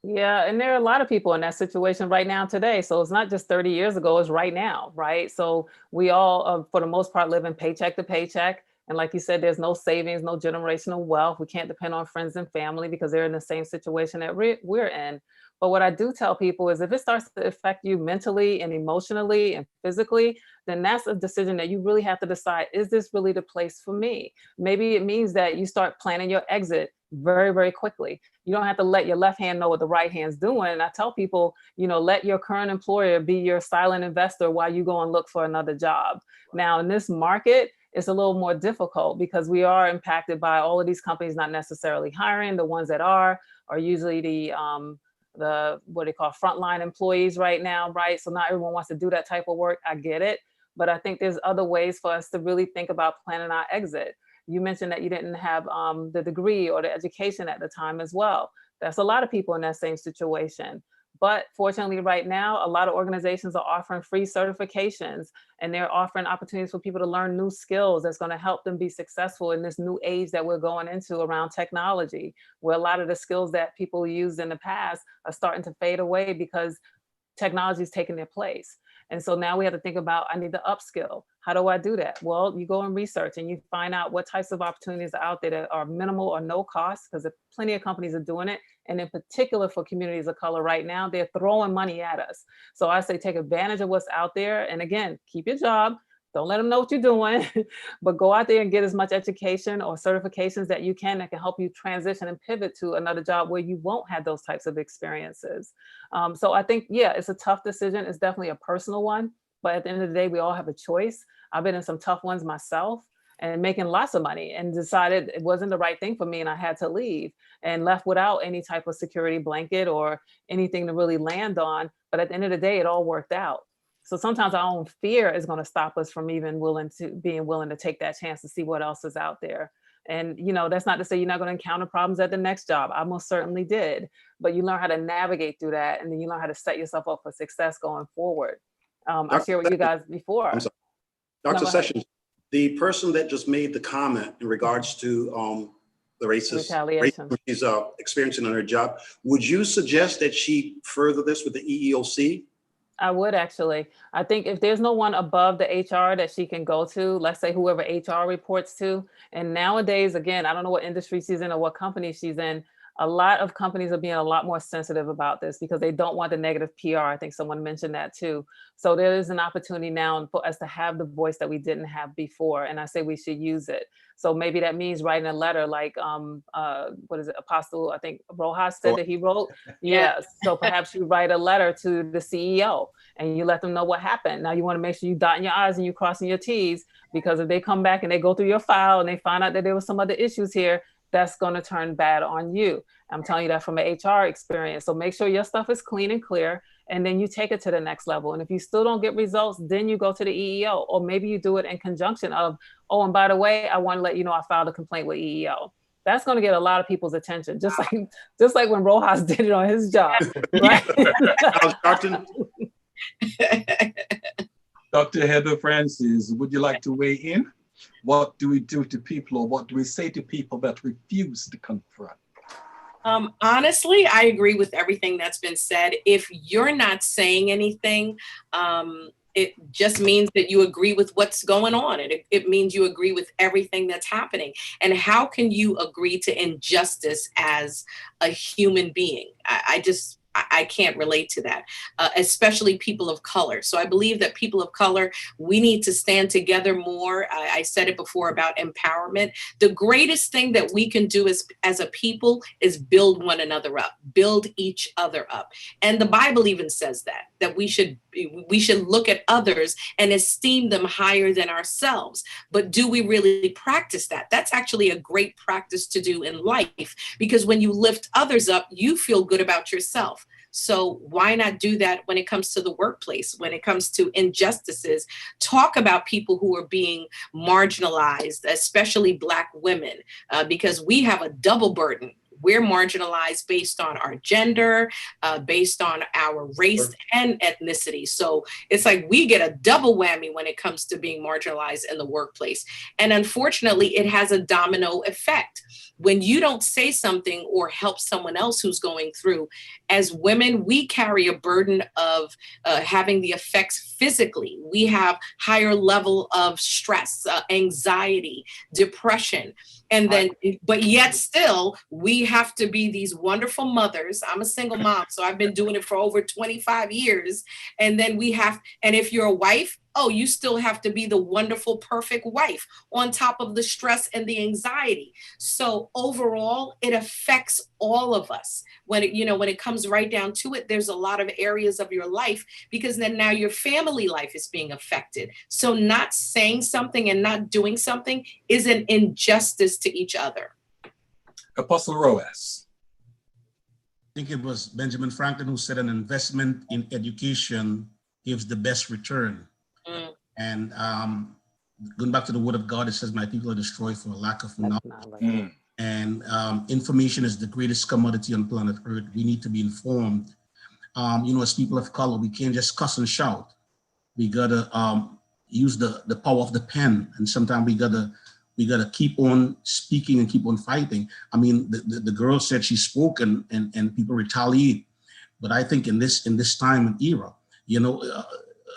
Yeah, and there are a lot of people in that situation right now today. So it's not just 30 years ago, it's right now, right? So we all, for the most part, living paycheck to paycheck. And like you said, there's no savings, no generational wealth. We can't depend on friends and family because they're in the same situation that we're in. But what I do tell people is if it starts to affect you mentally and emotionally and physically, then that's a decision that you really have to decide, is this really the place for me? Maybe it means that you start planning your exit very, very quickly. You don't have to let your left hand know what the right hand's doing. And I tell people, let your current employer be your silent investor while you go and look for another job. Now, in this market, it's a little more difficult because we are impacted by all of these companies not necessarily hiring. The ones that are usually the what they call frontline employees right now, right? So not everyone wants to do that type of work. I get it. But I think there's other ways for us to really think about planning our exit. You mentioned that you didn't have the degree or the education at the time as well. That's a lot of people in that same situation. But fortunately, right now, a lot of organizations are offering free certifications and they're offering opportunities for people to learn new skills that's going to help them be successful in this new age that we're going into around technology, where a lot of the skills that people used in the past are starting to fade away because technology is taking their place. And so now we have to think about, I need to upskill. How do I do that? Well, you go and research and you find out what types of opportunities are out there that are minimal or no cost, because plenty of companies are doing it. And in particular for communities of color right now, they're throwing money at us. So I say take advantage of what's out there. And again, keep your job. Don't let them know what you're doing, but go out there and get as much education or certifications that you can that can help you transition and pivot to another job where you won't have those types of experiences. So I think, yeah, it's a tough decision. It's definitely a personal one, but at the end of the day, we all have a choice. I've been in some tough ones myself and making lots of money and decided it wasn't the right thing for me and I had to leave and left without any type of security blanket or anything to really land on. But at the end of the day, it all worked out. So sometimes our own fear is going to stop us from even being willing to take that chance to see what else is out there. And, you know, that's not to say you're not going to encounter problems at the next job. I most certainly did, but you learn how to navigate through that. And then you learn how to set yourself up for success going forward. I shared with you guys before. I'm sorry. Dr. Sessions, the person that just made the comment in regards to the racist retaliation she's experiencing on her job, would you suggest that she further this with the EEOC? I would actually. I think if there's no one above the HR that she can go to, let's say whoever HR reports to, and nowadays, again, I don't know what industry she's in or what company she's in, a lot of companies are being a lot more sensitive about this because they don't want the negative PR. I think someone mentioned that too. So there is an opportunity now for us to have the voice that we didn't have before. And I say we should use it. So maybe that means writing a letter like, what is it, Apostle, I think Rojas said that he wrote. Yes. So perhaps you write a letter to the CEO and you let them know what happened. Now you want to make sure you dotting your I's and you crossing your T's, because if they come back and they go through your file and they find out that there was some other issues here, that's going to turn bad on you. I'm telling you that from an HR experience. So make sure your stuff is clean and clear, and then you take it to the next level. And if you still don't get results, then you go to the EEO, or maybe you do it in conjunction of, oh, and by the way, I want to let you know I filed a complaint with EEO. That's going to get a lot of people's attention, just like when Rojas did it on his job, right? Dr. Heather Francis, would you like to weigh in? What do we do to people, or what do we say to people that refuse to confront? Honestly, I agree with everything that's been said. If you're not saying anything, it just means that you agree with what's going on. It means you agree with everything that's happening. And how can you agree to injustice as a human being? I can't relate to that, especially people of color. So I believe that people of color, we need to stand together more. I said it before about empowerment. The greatest thing that we can do as a people is build one another up, build each other up. And the Bible even says that we should look at others and esteem them higher than ourselves. But do we really practice that? That's actually a great practice to do in life, because when you lift others up, you feel good about yourself. So why not do that when it comes to the workplace, when it comes to injustices? Talk about people who are being marginalized, especially Black women, because we have a double burden. We're marginalized based on our gender, based on our race and ethnicity. So it's like we get a double whammy when it comes to being marginalized in the workplace. And unfortunately, it has a domino effect. When you don't say something or help someone else who's going through, as women, we carry a burden of having the effects physically. We have higher level of stress, anxiety, depression. And then, but yet still, we have to be these wonderful mothers. I'm a single mom, so I've been doing it for over 25 years. And then and if you're a wife, oh, you still have to be the wonderful, perfect wife on top of the stress and the anxiety. So overall, it affects all of us. When it comes right down to it, there's a lot of areas of your life, because then now your family life is being affected. So not saying something and not doing something is an injustice to each other. Apostle Roas. I think it was Benjamin Franklin who said an investment in education gives the best return. And going back to the word of God, it says, my people are destroyed for a lack of knowledge. And information is the greatest commodity on planet Earth. We need to be informed. As people of color, we can't just cuss and shout. We gotta use the power of the pen. And sometimes we gotta keep on speaking and keep on fighting. I mean, the girl said she spoke and people retaliate. But I think in this time and era,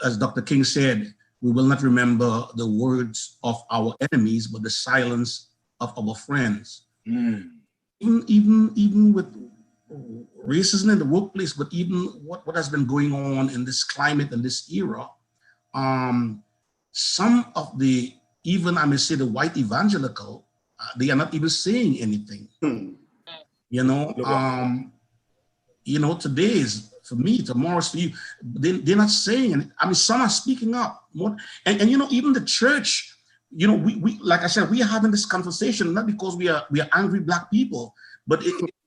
as Dr. King said, we will not remember the words of our enemies, but the silence of our friends. Mm. Even with racism in the workplace, but even what has been going on in this climate and this era, some of the, even I may say the white evangelical, they are not even saying anything. You know, today is for me, tomorrow's for you. They're not saying anything. I mean, some are speaking up more, and even the church. We like I said, we are having this conversation not because we are angry Black people, but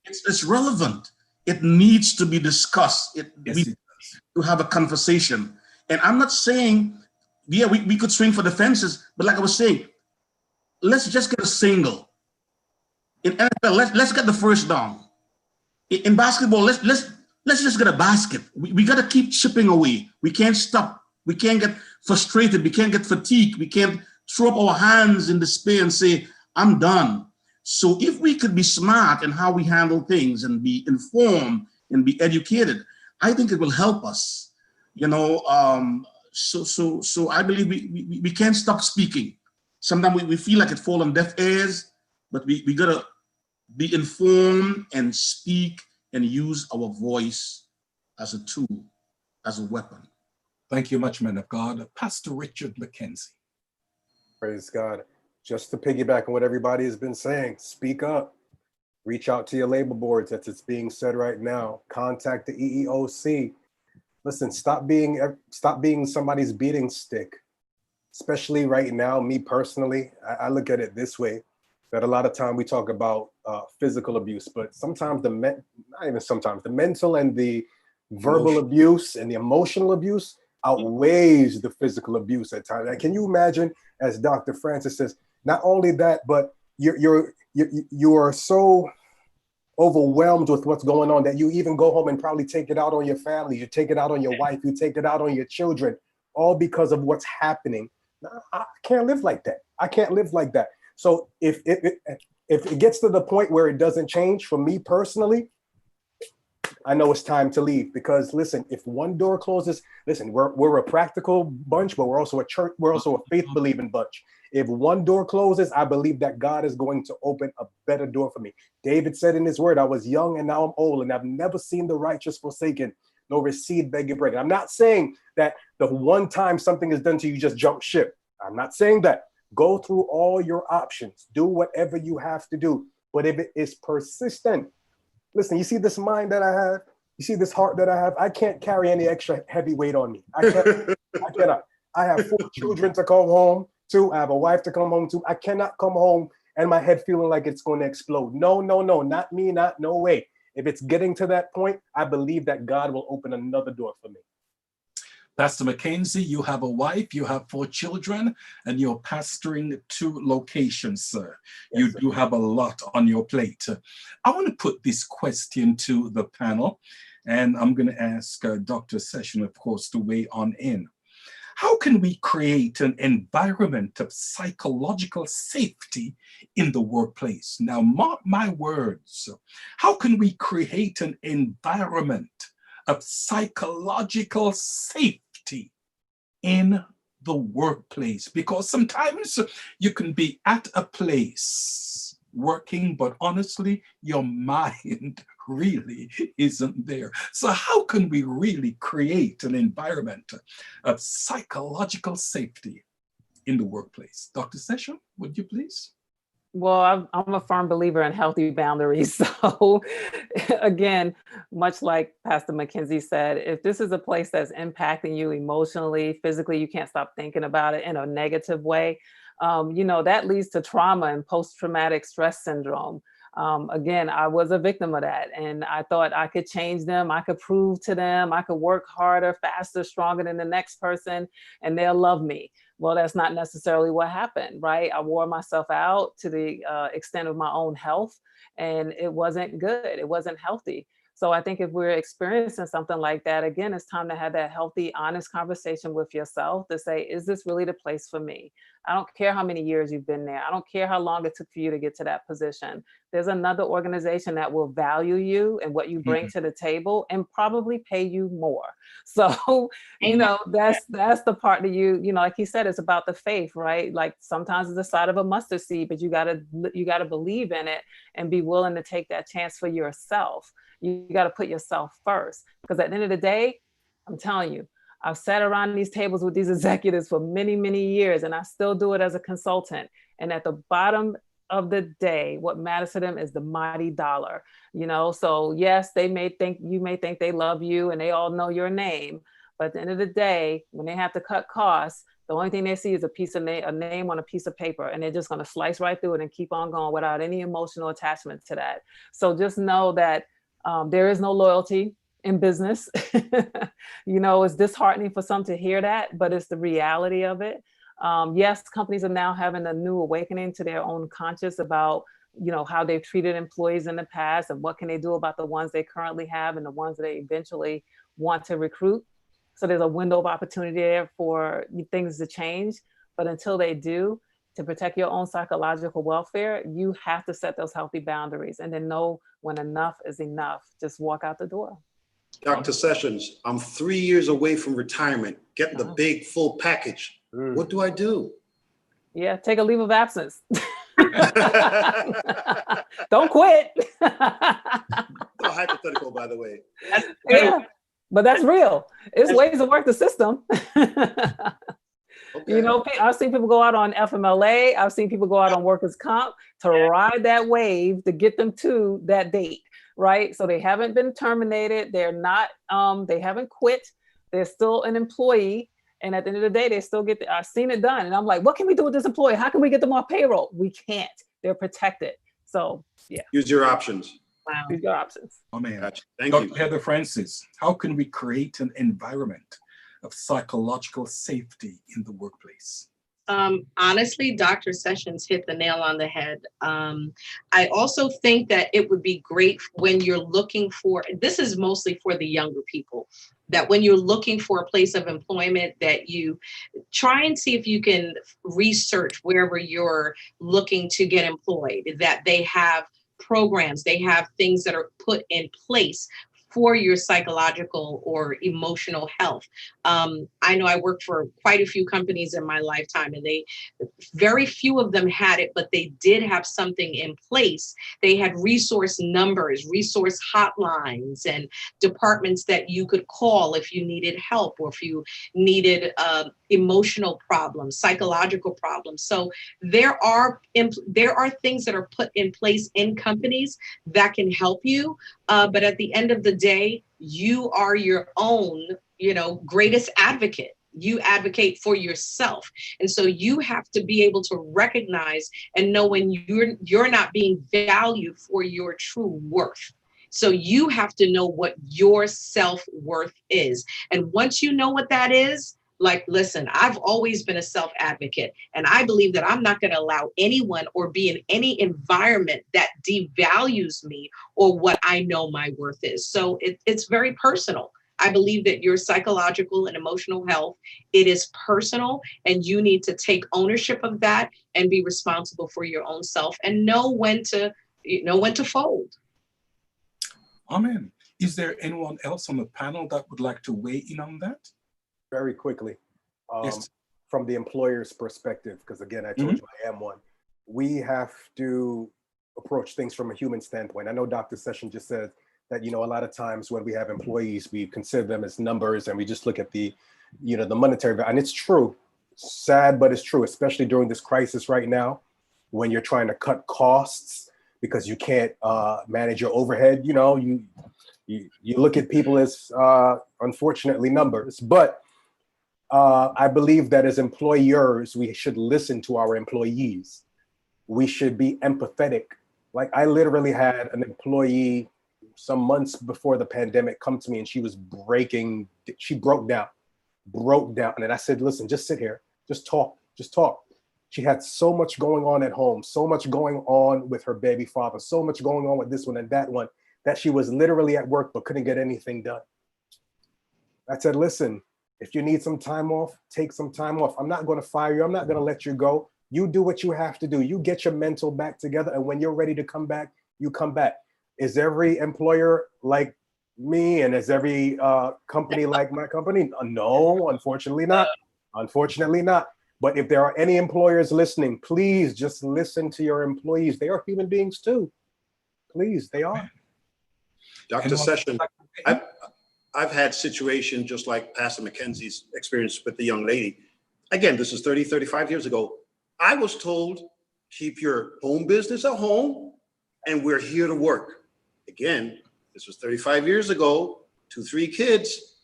it's relevant. It needs to be discussed. To have a conversation. And I'm not saying, yeah, we could swing for the fences, but like I was saying, let's just get a single. In NFL, let's get the first down. In basketball, let's just get a basket. We got to keep chipping away. We can't stop. We can't get frustrated. We can't get fatigued. We can't throw up our hands in despair and say, I'm done. So if we could be smart in how we handle things and be informed and be educated, I think it will help us. So I believe we can't stop speaking. Sometimes we feel like it falls on deaf ears, but we gotta be informed and speak and use our voice as a tool, as a weapon. Thank you much, man of God. Pastor Richard McKenzie. Praise God. Just to piggyback on what everybody has been saying, speak up. Reach out to your labor boards, as it's being said right now. Contact the EEOC. Listen, stop being somebody's beating stick. Especially right now, me personally, I look at it this way, that a lot of time we talk about physical abuse, but sometimes the mental and the verbal abuse and the emotional abuse outweighs the physical abuse at times. And can you imagine, as Dr. Francis says, not only that, but you are so overwhelmed with what's going on that you even go home and probably take it out on your family, you take it out on your wife, you take it out on your children, all because of what's happening. I can't live like that. I can't live like that. So if it gets to the point where it doesn't change, for me personally, I know it's time to leave. Because listen, if one door closes, listen, we're a practical bunch, but we're also a church, we're also a faith-believing bunch. If one door closes, I believe that God is going to open a better door for me. David said in his word, I was young and now I'm old, and I've never seen the righteous forsaken, nor his seed begging bread. I'm not saying that the one time something is done to you, just jump ship. I'm not saying that. Go through all your options. Do whatever you have to do. But if it is persistent, listen, you see this mind that I have? You see this heart that I have? I can't carry any extra heavy weight on me. I cannot. I have 4 children to come home to. I have a wife to come home to. I cannot come home and my head feeling like it's going to explode. No, not me, no way. If it's getting to that point, I believe that God will open another door for me. Pastor McKenzie, you have a wife, you have 4 children, and you're pastoring 2 locations, sir. Yes, sir. Do have a lot on your plate. I want to put this question to the panel, and I'm going to ask Dr. Session, of course, to weigh on in. How can we create an environment of psychological safety in the workplace? Now, mark my words. How can we create an environment of psychological safety in the workplace? Because sometimes you can be at a place working, but honestly, your mind really isn't there. So how can we really create an environment of psychological safety in the workplace? Dr. Session, would you please? Well, I'm a firm believer in healthy boundaries. So again, much like Pastor McKenzie said, if this is a place that's impacting you emotionally, physically, you can't stop thinking about it in a negative way. That leads to trauma and post-traumatic stress syndrome. Again, I was a victim of that, and I thought I could change them. I could prove to them, I could work harder, faster, stronger than the next person, and they'll love me. Well, that's not necessarily what happened, right? I wore myself out to the extent of my own health, and it wasn't good. It wasn't healthy. So I think if we're experiencing something like that, again, it's time to have that healthy, honest conversation with yourself to say, is this really the place for me? I don't care how many years you've been there. I don't care how long it took for you to get to that position. There's another organization that will value you and what you bring to the table and probably pay you more. So, that's the part that like he said, it's about the faith, right? Like sometimes it's the side of a mustard seed, but you gotta believe in it and be willing to take that chance for yourself. You got to put yourself first, because at the end of the day, I'm telling you, I've sat around these tables with these executives for many, many years, and I still do it as a consultant. And at the bottom of the day, what matters to them is the mighty dollar, So yes, you may think they love you and they all know your name. But at the end of the day, when they have to cut costs, the only thing they see is a name on a piece of paper, and they're just going to slice right through it and keep on going without any emotional attachment to that. So just know that there is no loyalty in business. It's disheartening for some to hear that, but it's the reality of it. Yes, companies are now having a new awakening to their own conscious about, how they've treated employees in the past and what can they do about the ones they currently have and the ones that they eventually want to recruit. So there's a window of opportunity there for things to change. But until they do, to protect your own psychological welfare, you have to set those healthy boundaries and then know when enough is enough. Just walk out the door. Dr. Sessions, I'm 3 years away from retirement, getting the big full package. What do I do? Yeah, take a leave of absence. Don't quit. So hypothetical, by the way. Yeah, but that's real. It's ways to work the system. Okay. I've seen people go out on FMLA. I've seen people go out on workers' comp to ride that wave to get them to that date, right? So they haven't been terminated. They're not, they haven't quit. They're still an employee. And at the end of the day, they still I've seen it done. And I'm like, what can we do with this employee? How can we get them off payroll? We can't. They're protected. So, yeah. Use your options. Wow. Use your options. Oh, man. Gotcha. Thank Dr. you. Heather Francis, how can we create an environment of psychological safety in the workplace? Honestly, Dr. Sessions hit the nail on the head. I also think that it would be great when you're looking for, this is mostly for the younger people, that when you're looking for a place of employment, that you try and see if you can research wherever you're looking to get employed, that they have programs, they have things that are put in place for your psychological or emotional health. I know I worked for quite a few companies in my lifetime, and very few of them had it, but they did have something in place. They had resource numbers, resource hotlines, and departments that you could call if you needed help or if you needed emotional problems, psychological problems. So there are things that are put in place in companies that can help you. But at the end of the day, you are your own, greatest advocate. You advocate for yourself. And so you have to be able to recognize and know when you're not being valued for your true worth. So you have to know what your self-worth is. And once you know what that is, like, listen, I've always been a self-advocate, and I believe that I'm not going to allow anyone or be in any environment that devalues me or what I know my worth is. So it's very personal. I believe that your psychological and emotional health, it is personal, and you need to take ownership of that and be responsible for your own self and know when to fold. Amen. Is there anyone else on the panel that would like to weigh in on that? Very quickly, Yes. from the employer's perspective, because again, I told you I am one, we have to approach things from a human standpoint. I know Dr. Session just said that, a lot of times when we have employees, we consider them as numbers and we just look at the monetary value. And it's true, sad, but it's true, especially during this crisis right now, when you're trying to cut costs because you can't manage your overhead. You look at people as unfortunately numbers, but I believe that as employers, we should listen to our employees. We should be empathetic. Like, I literally had an employee some months before the pandemic come to me, and she broke down. And then I said, listen, just sit here, just talk. She had so much going on at home, so much going on with her baby father, so much going on with this one and that one, that she was literally at work but couldn't get anything done. I said, listen, if you need some time off, take some time off. I'm not going to fire you. I'm not going to let you go. You do what you have to do. You get your mental back together. And when you're ready to come back, you come back. Is every employer like me? And is every company like my company? No, unfortunately not. Unfortunately not. But if there are any employers listening, please just listen to your employees. They are human beings too. Please, they are. Dr. Session, I've had situations just like Pastor McKenzie's experience with the young lady. Again, this is 30, 35 years ago. I was told, keep your home business at home and we're here to work. Again, this was 35 years ago, 2, 3 kids.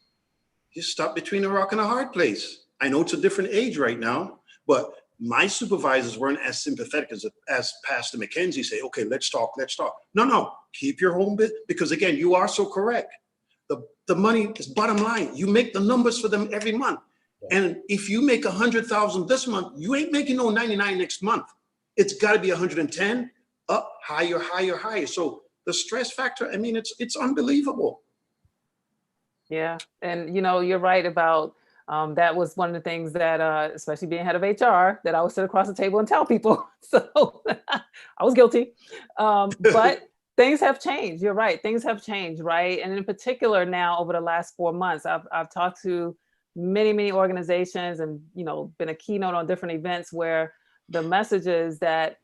You stuck between a rock and a hard place. I know it's a different age right now, but my supervisors weren't as sympathetic as Pastor McKenzie say, okay, let's talk. No, keep your home business, because again, you are so correct. The money is bottom line. You make the numbers for them every month. And if you make 100,000 this month, you ain't making no 99 next month. It's got to be 110, up, higher. So the stress factor, I mean, it's unbelievable. Yeah, and you're right about that was one of the things that, especially being head of HR, that I would sit across the table and tell people. So I was guilty, but things have changed. You're right, things have changed, right? And in particular, now over the last 4 months, I've talked to many organizations and been a keynote on different events where the message is that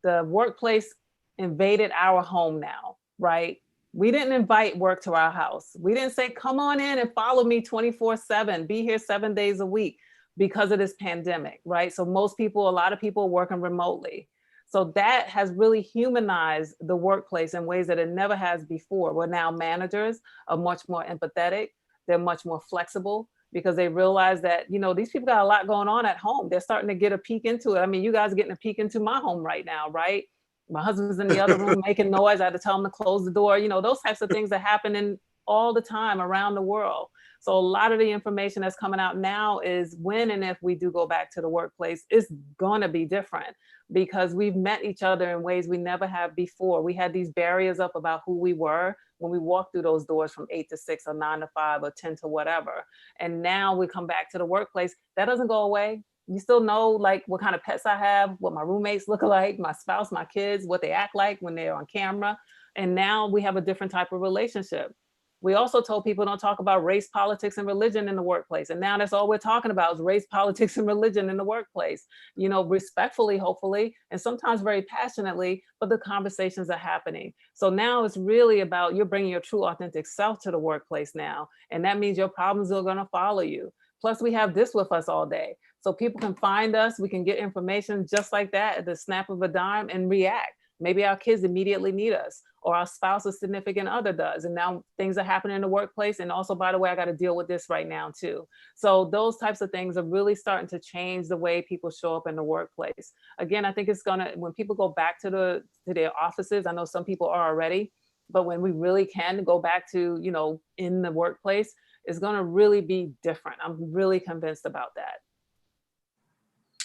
the workplace invaded our home now, right? We didn't invite work to our house. We didn't say, come on in and follow me 24/7, be here 7 days a week because of this pandemic, right? So a lot of people are working remotely. So that has really humanized the workplace in ways that it never has before, where now managers are much more empathetic. They're much more flexible because they realize that, these people got a lot going on at home. They're starting to get a peek into it. I mean, you guys are getting a peek into my home right now, right? My husband's in the other room making noise. I had to tell him to close the door. Those types of things are happening all the time around the world. So a lot of the information that's coming out now is when and if we do go back to the workplace, it's going to be different because we've met each other in ways we never have before. We had these barriers up about who we were when we walked through those doors from 8 to 6 or 9 to 5 or 10 to whatever. And now we come back to the workplace. That doesn't go away. You still know like what kind of pets I have, what my roommates look like, my spouse, my kids, what they act like when they're on camera. And now we have a different type of relationship. We also told people don't talk about race, politics, and religion in the workplace. And now that's all we're talking about is race, politics, and religion in the workplace, respectfully, hopefully, and sometimes very passionately, but the conversations are happening. So now it's really about you're bringing your true authentic self to the workplace now. And that means your problems are going to follow you. Plus we have this with us all day. So people can find us, we can get information just like that at the snap of a dime and react. Maybe our kids immediately need us or our spouse or significant other does. And now things are happening in the workplace. And also, by the way, I got to deal with this right now too. So those types of things are really starting to change the way people show up in the workplace. Again, I think it's gonna, when people go back to their offices, I know some people are already, but when we really can go back to, in the workplace, it's gonna really be different. I'm really convinced about that.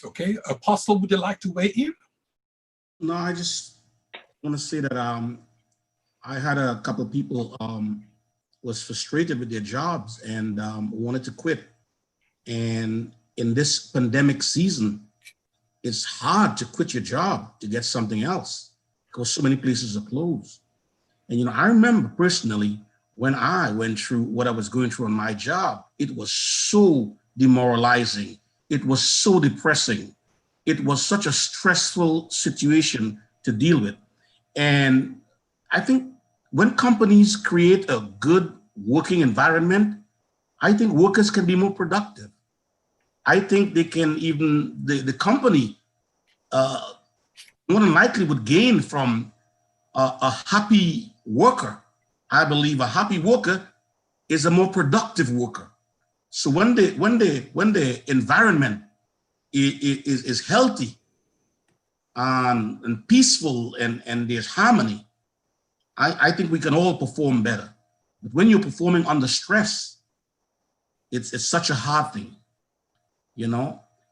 Okay, Apostle, would you like to weigh in? No, I just want to say that I had a couple of people was frustrated with their jobs and wanted to quit. And in this pandemic season, it's hard to quit your job to get something else because so many places are closed. And I remember personally when I went through what I was going through on my job, it was so demoralizing. It was so depressing. It was such a stressful situation to deal with. And I think when companies create a good working environment, I think workers can be more productive. I think they can even, the company more than likely would gain from a happy worker. I believe a happy worker is a more productive worker. So when the environment is healthy and peaceful and there's harmony, I think we can all perform better. But when you're performing under stress, it's such a hard thing,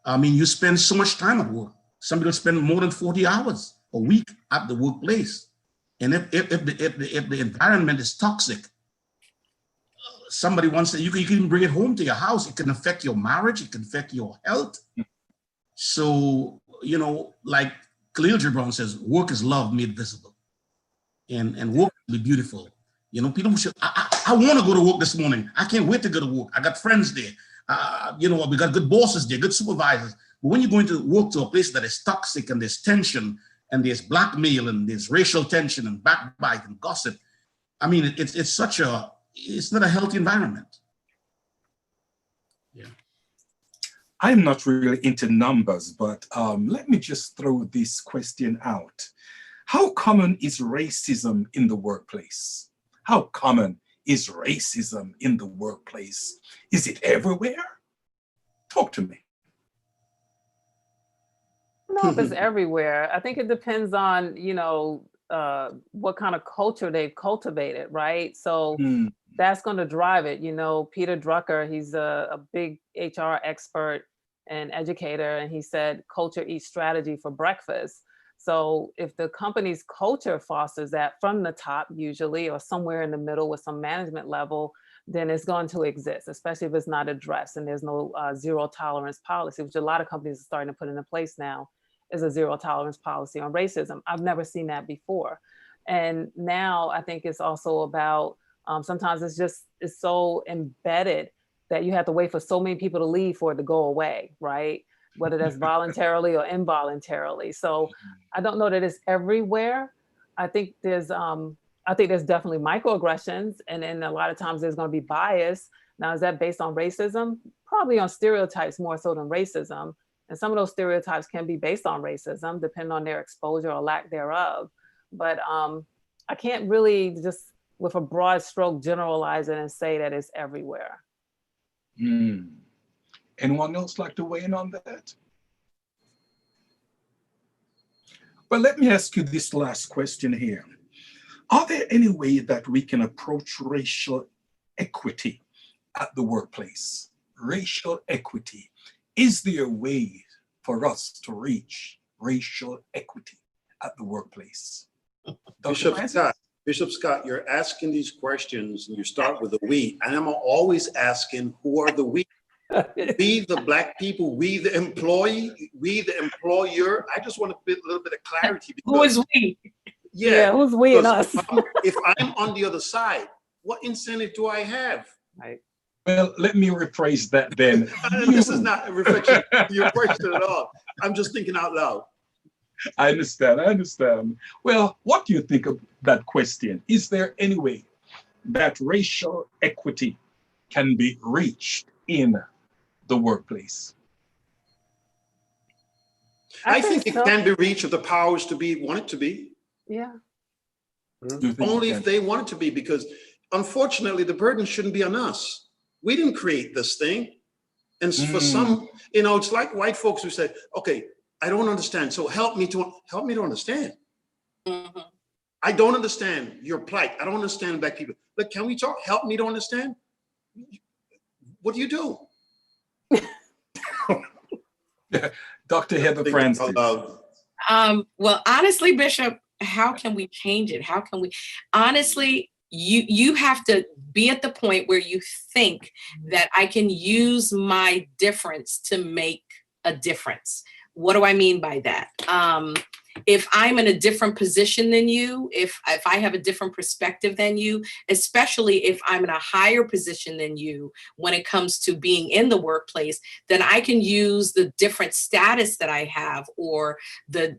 I mean, you spend so much time at work. Some people spend more than 40 hours a week at the workplace. And if the environment is toxic, somebody wants to, you can even bring it home to your house. It can affect your marriage. It can affect your health. So, you know, like Khalil Gibran says, work is love made visible. And work will be beautiful. You know, people should, I want to go to work this morning. I can't wait to go to work. I got friends there. You know, we got good bosses there, good supervisors. But when you're going to work to a place that is toxic and there's tension and there's blackmail and there's racial tension and backbite and gossip, I mean, it's not a healthy environment. Yeah. I'm not really into numbers, but let me just throw this question out. How common is racism in the workplace? How common is racism in the workplace? Is it everywhere? Talk to me. I don't know if it's everywhere. I think it depends on, you know, what kind of culture they've cultivated, right? So that's going to drive it. You know, Peter Drucker, he's a big HR expert and educator, and he said, culture eats strategy for breakfast. So if the company's culture fosters that from the top usually, or somewhere in the middle with some management level, then it's going to exist, especially if it's not addressed and there's no zero tolerance policy, which a lot of companies are starting to put into place now, is a zero tolerance policy on racism. I've never seen that before. And now I think it's also about, sometimes it's so embedded that you have to wait for so many people to leave for it to go away, right? Whether that's voluntarily or involuntarily. So I don't know that it's everywhere. I think there's definitely microaggressions, and then a lot of times there's going to be bias. Now, is that based on racism? Probably on stereotypes more so than racism. And some of those stereotypes can be based on racism, depending on their exposure or lack thereof. But I can't really just with a broad stroke generalize it and say that it's everywhere. Anyone else like to weigh in on that? Well, let me ask you this last question here. Are there any way that we can approach racial equity at the workplace? Racial equity. Is there a way for us to reach racial equity at the workplace? Bishop Scott, you're asking these questions and you start with the we, and I'm always asking, who are the we? We, the Black people, we, the employee, we, the employer. I just want a little bit of clarity. Who is we? Yeah, who's we and us? If I'm on the other side, what incentive do I have? Right. Well, let me rephrase that then. This is not a reflection of your question at all. I'm just thinking out loud. I understand. Well, what do you think of that question? Is there any way that racial equity can be reached in the workplace? I think it can be reached if the powers to be want it to be. Yeah. Only if they want it to be, because unfortunately the burden shouldn't be on us. We didn't create this thing. And for some, you know, it's like white folks who say, okay, I don't understand. So help me to understand. I don't understand your plight. I don't understand Black people. But can we talk? Help me to understand. What do you do? Dr. Heather Francis. Well, honestly, Bishop, how can we change it? How can we, honestly, you have to be at the point where you think that I can use my difference to make a difference. What do I mean by that? If I'm in a different position than you, if I have a different perspective than you, especially if I'm in a higher position than you when it comes to being in the workplace, then I can use the different status that I have, or the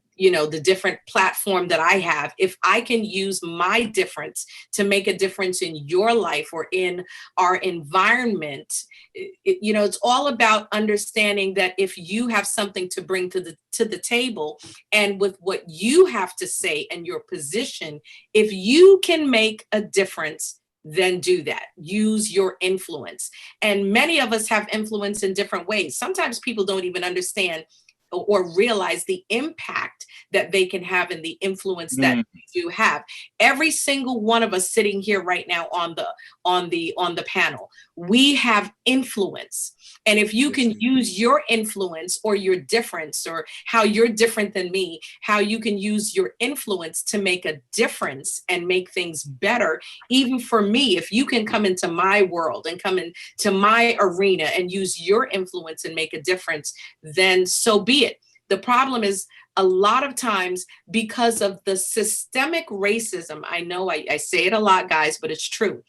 different platform that I have. If I can use my difference to make a difference in your life or in our environment, it's all about understanding that if you have something to bring to the table, and with what you have to say and your position, if you can make a difference, then do that. Use your influence. And many of us have influence in different ways. Sometimes people don't even understand or realize the impact that they can have and the influence that they do have. Every single one of us sitting here right now on the panel, we have influence. And if you can use your influence or your difference, or how you're different than me, how you can use your influence to make a difference and make things better. Even for me, if you can come into my world and come into my arena and use your influence and make a difference, then so be it. The problem is, a lot of times, because of the systemic racism, I know I say it a lot, guys, but it's true.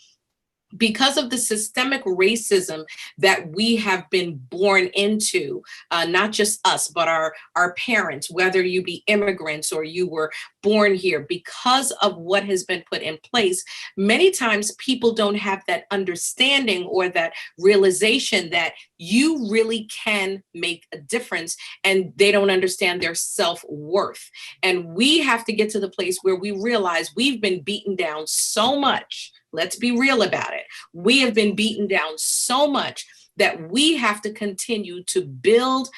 Because of the systemic racism that we have been born into, not just us, but our parents, whether you be immigrants or you were born here, because of what has been put in place, many times people don't have that understanding or that realization that you really can make a difference, and they don't understand their self-worth. And we have to get to the place where we realize we've been beaten down so much. Let's be real about it. We have been beaten down so much that we have to continue to build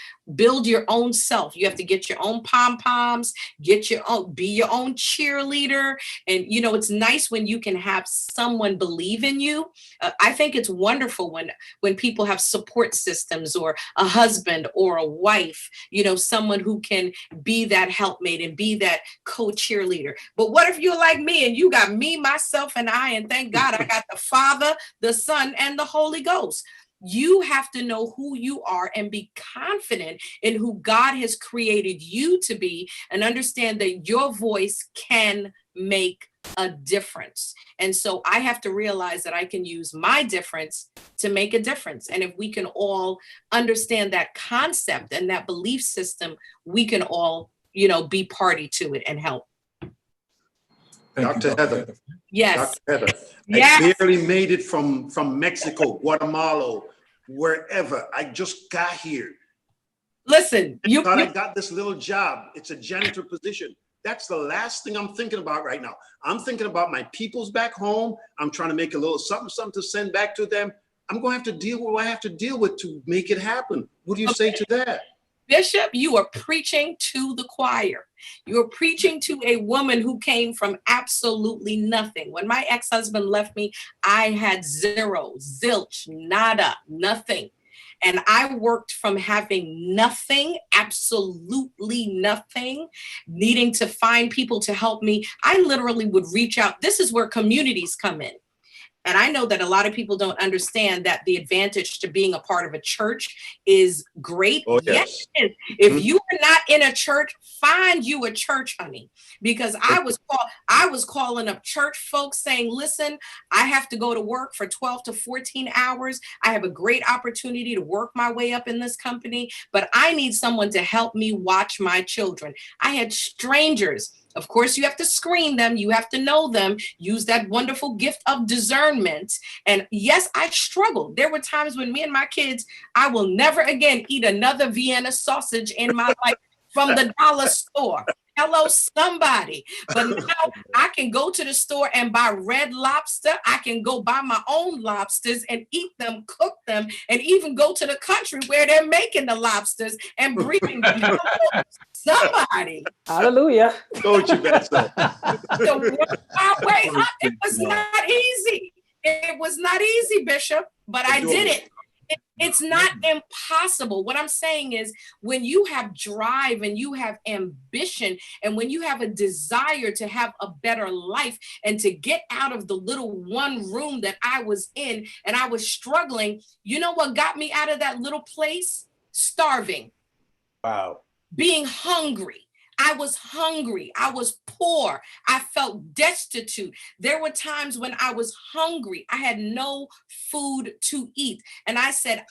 your own self. You have to get your own pom-poms, be your own cheerleader. And, you know, it's nice when you can have someone believe in you. I think it's wonderful when people have support systems, or a husband or a wife, you know, someone who can be that helpmate and be that co-cheerleader. But what if you're like me and you got me, myself, and I, and thank God I got the Father, the Son, and the Holy Ghost. You have to know who you are and be confident in who God has created you to be, and understand that your voice can make a difference. And so I have to realize that I can use my difference to make a difference. And if we can all understand that concept and that belief system, we can all, you know, be party to it and help. Dr. Heather. Yes. Dr. Heather. Yes. I barely made it from Mexico, Guatemala, wherever. I just got here. Listen, I got this little job. It's a janitor position. That's the last thing I'm thinking about right now. I'm thinking about my peoples back home. I'm trying to make a little something to send back to them. I'm going to have to deal with what I have to deal with to make it happen. What do you say to that? Bishop, you are preaching to the choir. You're preaching to a woman who came from absolutely nothing. When my ex-husband left me, I had zero, zilch, nada, nothing. And I worked from having nothing, absolutely nothing, needing to find people to help me. I literally would reach out. This is where communities come in. And I know that a lot of people don't understand that the advantage to being a part of a church is great. Oh, yes. Yes. If you are not in a church, find you a church, honey. Because I was calling up church folks saying, listen, I have to go to work for 12 to 14 hours. I have a great opportunity to work my way up in this company, but I need someone to help me watch my children. I had strangers. Of course, you have to screen them. You have to know them. Use that wonderful gift of discernment. And yes, I struggled. There were times when me and my kids, I will never again eat another Vienna sausage in my life from the dollar store. Hello, somebody. But now I can go to the store and buy Red Lobster. I can go buy my own lobsters and eat them, cook them, and even go to the country where they're making the lobsters and breeding them. Hello, somebody. Hallelujah. Don't you bet so. So it was not easy. It was not easy, Bishop, but I did it. It's not impossible. What I'm saying is, when you have drive and you have ambition, and when you have a desire to have a better life and to get out of the little one room that I was in, and I was struggling, you know what got me out of that little place? Starving. Wow. Being hungry. I was hungry. I was poor. I felt destitute. There were times when I was hungry. I had no food to eat. And I said,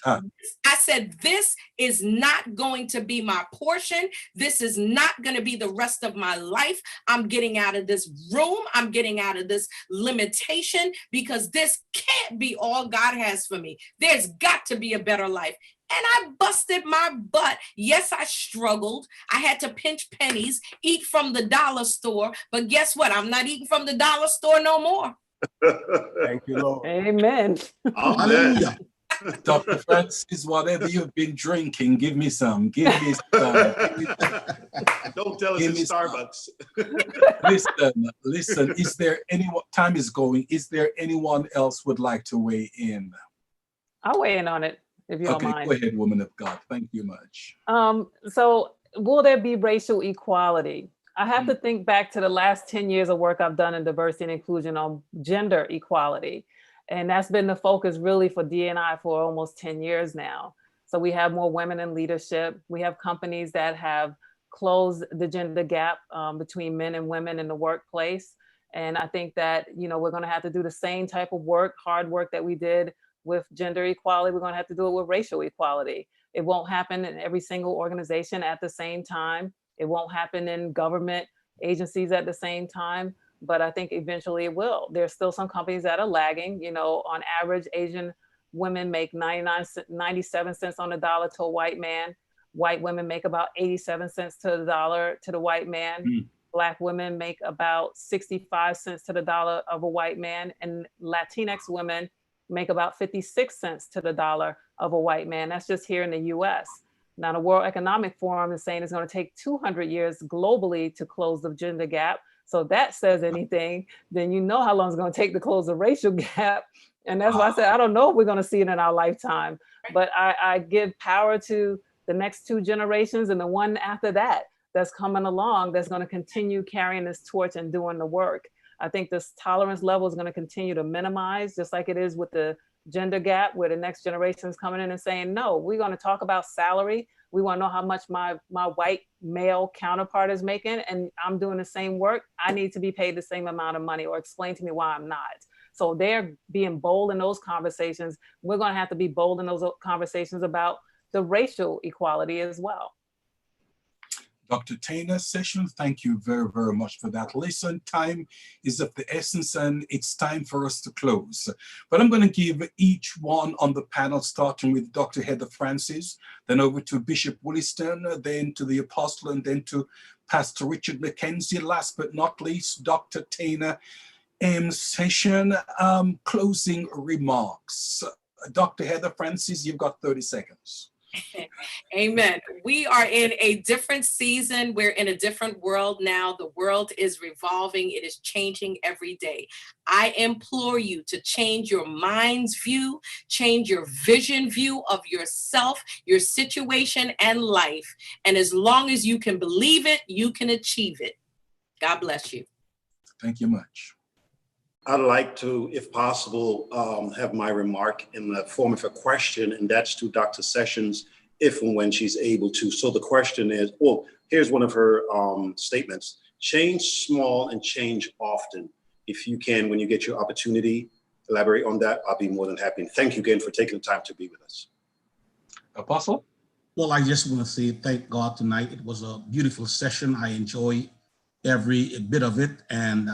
this is not going to be my portion. This is not going to be the rest of my life. I'm getting out of this room. I'm getting out of this limitation, because this can't be all God has for me. There's got to be a better life. And I busted my butt. Yes, I struggled. I had to pinch pennies, eat from the dollar store. But guess what? I'm not eating from the dollar store no more. Thank you, Lord. Amen. Hallelujah. Dr. Francis, whatever you've been drinking, give me some. Give me some. Don't tell us Give it's me some. Starbucks. Listen, is there anyone, time is going, is there anyone else would like to weigh in? I'll weigh in on it if you don't Okay, mind. go ahead, woman of God. Thank you much. So will there be racial equality? I have to think back to the last 10 years of work I've done in diversity and inclusion on gender equality. And that's been the focus really for D&I for almost 10 years now. So we have more women in leadership. We have companies that have closed the gender gap between men and women in the workplace. And I think that, you know, we're going to have to do the same type of work, hard work that we did with gender equality. We're going to have to do it with racial equality. It won't happen in every single organization at the same time. It won't happen in government agencies at the same time, but I think eventually it will. There's still some companies that are lagging. You know, on average, Asian women make 97 cents on the dollar to a white man. White women make about 87 cents to the dollar to the white man. Black women make about 65 cents to the dollar of a white man, and Latinx women make about 56 cents to the dollar of a white man. That's just here in the US. Now, the World Economic Forum is saying it's going to take 200 years globally to close the gender gap. So if that says anything, then you know how long it's going to take to close the racial gap. And that's why I said, I don't know if we're going to see it in our lifetime, but I give power to the next two generations and the one after that that's coming along that's going to continue carrying this torch and doing the work. I think this tolerance level is going to continue to minimize, just like it is with the gender gap, where the next generation is coming in and saying, no, we're going to talk about salary. We want to know how much my white male counterpart is making, and I'm doing the same work. I need to be paid the same amount of money, or explain to me why I'm not. So they're being bold in those conversations. We're going to have to be bold in those conversations about the racial equality as well. Dr. Tana session, thank you very, very much for that. Listen, time is of the essence and it's time for us to close. But I'm going to give each one on the panel, starting with Dr. Heather Francis, then over to Bishop Williston, then to the Apostle, and then to Pastor Richard McKenzie. Last but not least, Dr. Tana session. Closing remarks. Dr. Heather Francis, you've got 30 seconds. Amen. We are in a different season. We're in a different world now. The world is revolving. It is changing every day. I implore you to change your mind's view, change your vision view of yourself, your situation, and life. And as long as you can believe it, you can achieve it. God bless you. Thank you much. I'd like to, if possible, have my remark in the form of a question, and that's to Dr. Sessions, if and when she's able to. So the question is, well, here's one of her statements: change small and change often. If you can, when you get your opportunity, elaborate on that. I'll be more than happy. And thank you again for taking the time to be with us. Apostle? Well, I just want to say thank God tonight. It was a beautiful session. I enjoy every bit of it. And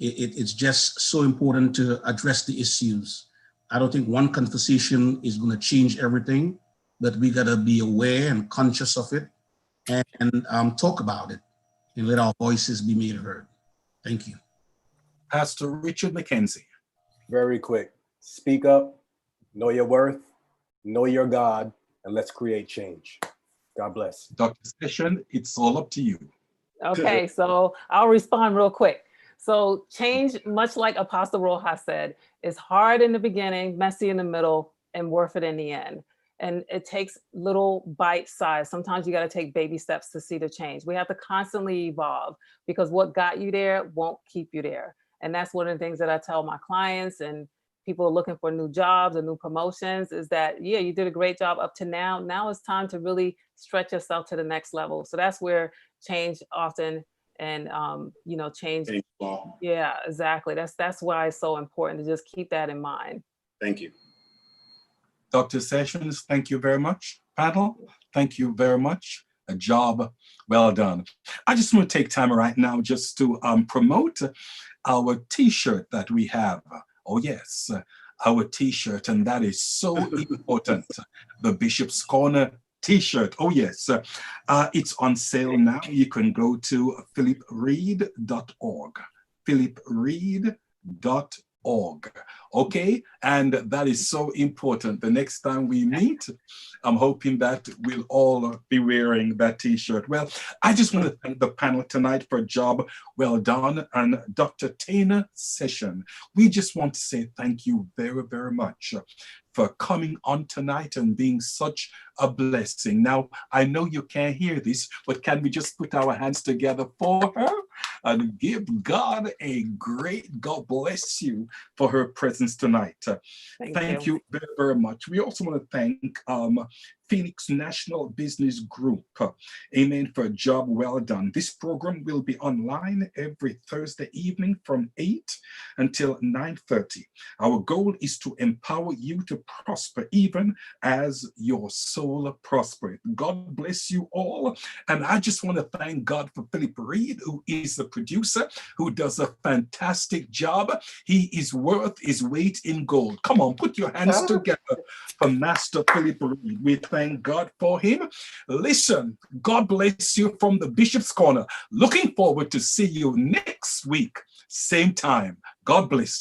it's just so important to address the issues. I don't think one conversation is going to change everything, but we got to be aware and conscious of it and talk about it and let our voices be made heard. Thank you. Pastor Richard McKenzie. Very quick. Speak up, know your worth, know your God, and let's create change. God bless. Dr. Session, it's all up to you. Okay, so I'll respond real quick. So change, much like Apostle Rojas said, is hard in the beginning, messy in the middle, and worth it in the end. And it takes little bite size. Sometimes you got to take baby steps to see the change. We have to constantly evolve, because what got you there won't keep you there. And that's one of the things that I tell my clients and people are looking for new jobs or new promotions, is that, yeah, you did a great job up to now. Now it's time to really stretch yourself to the next level. So that's where change often and change. Yeah, exactly. That's why it's so important to just keep that in mind. Thank you. Dr. Sessions, thank you very much. Panel, thank you very much. A job well done. I just want to take time right now just to promote our t-shirt that we have. Oh yes, our t-shirt, and that is so important. The Bishop's Corner t-shirt. Oh yes, it's on sale now. You can go to philippreed.org. philippreed.org. Okay, and that is so important. The next time we meet, I'm hoping that we'll all be wearing that t-shirt. Well, I just want to thank the panel tonight for a job well done, and Dr. Tana session. We just want to say thank you very, very much for coming on tonight and being such a blessing. Now, I know you can't hear this, but can we just put our hands together for her and give God a great God bless you for her presence tonight. Thank you very, very much. We also want to thank Phoenix National Business Group, amen, for a job well done. This program will be online every Thursday evening from 8 until 9:30. Our goal is to empower you to prosper even as your soul prospers. God bless you all. And I just want to thank God for Philip Reed, who is the producer, who does a fantastic job. He is worth his weight in gold. Come on, put your hands together for Master Philip Reed. We thank God for him. Listen, God bless you from the Bishop's Corner. Looking forward to see you next week, same time. God bless you.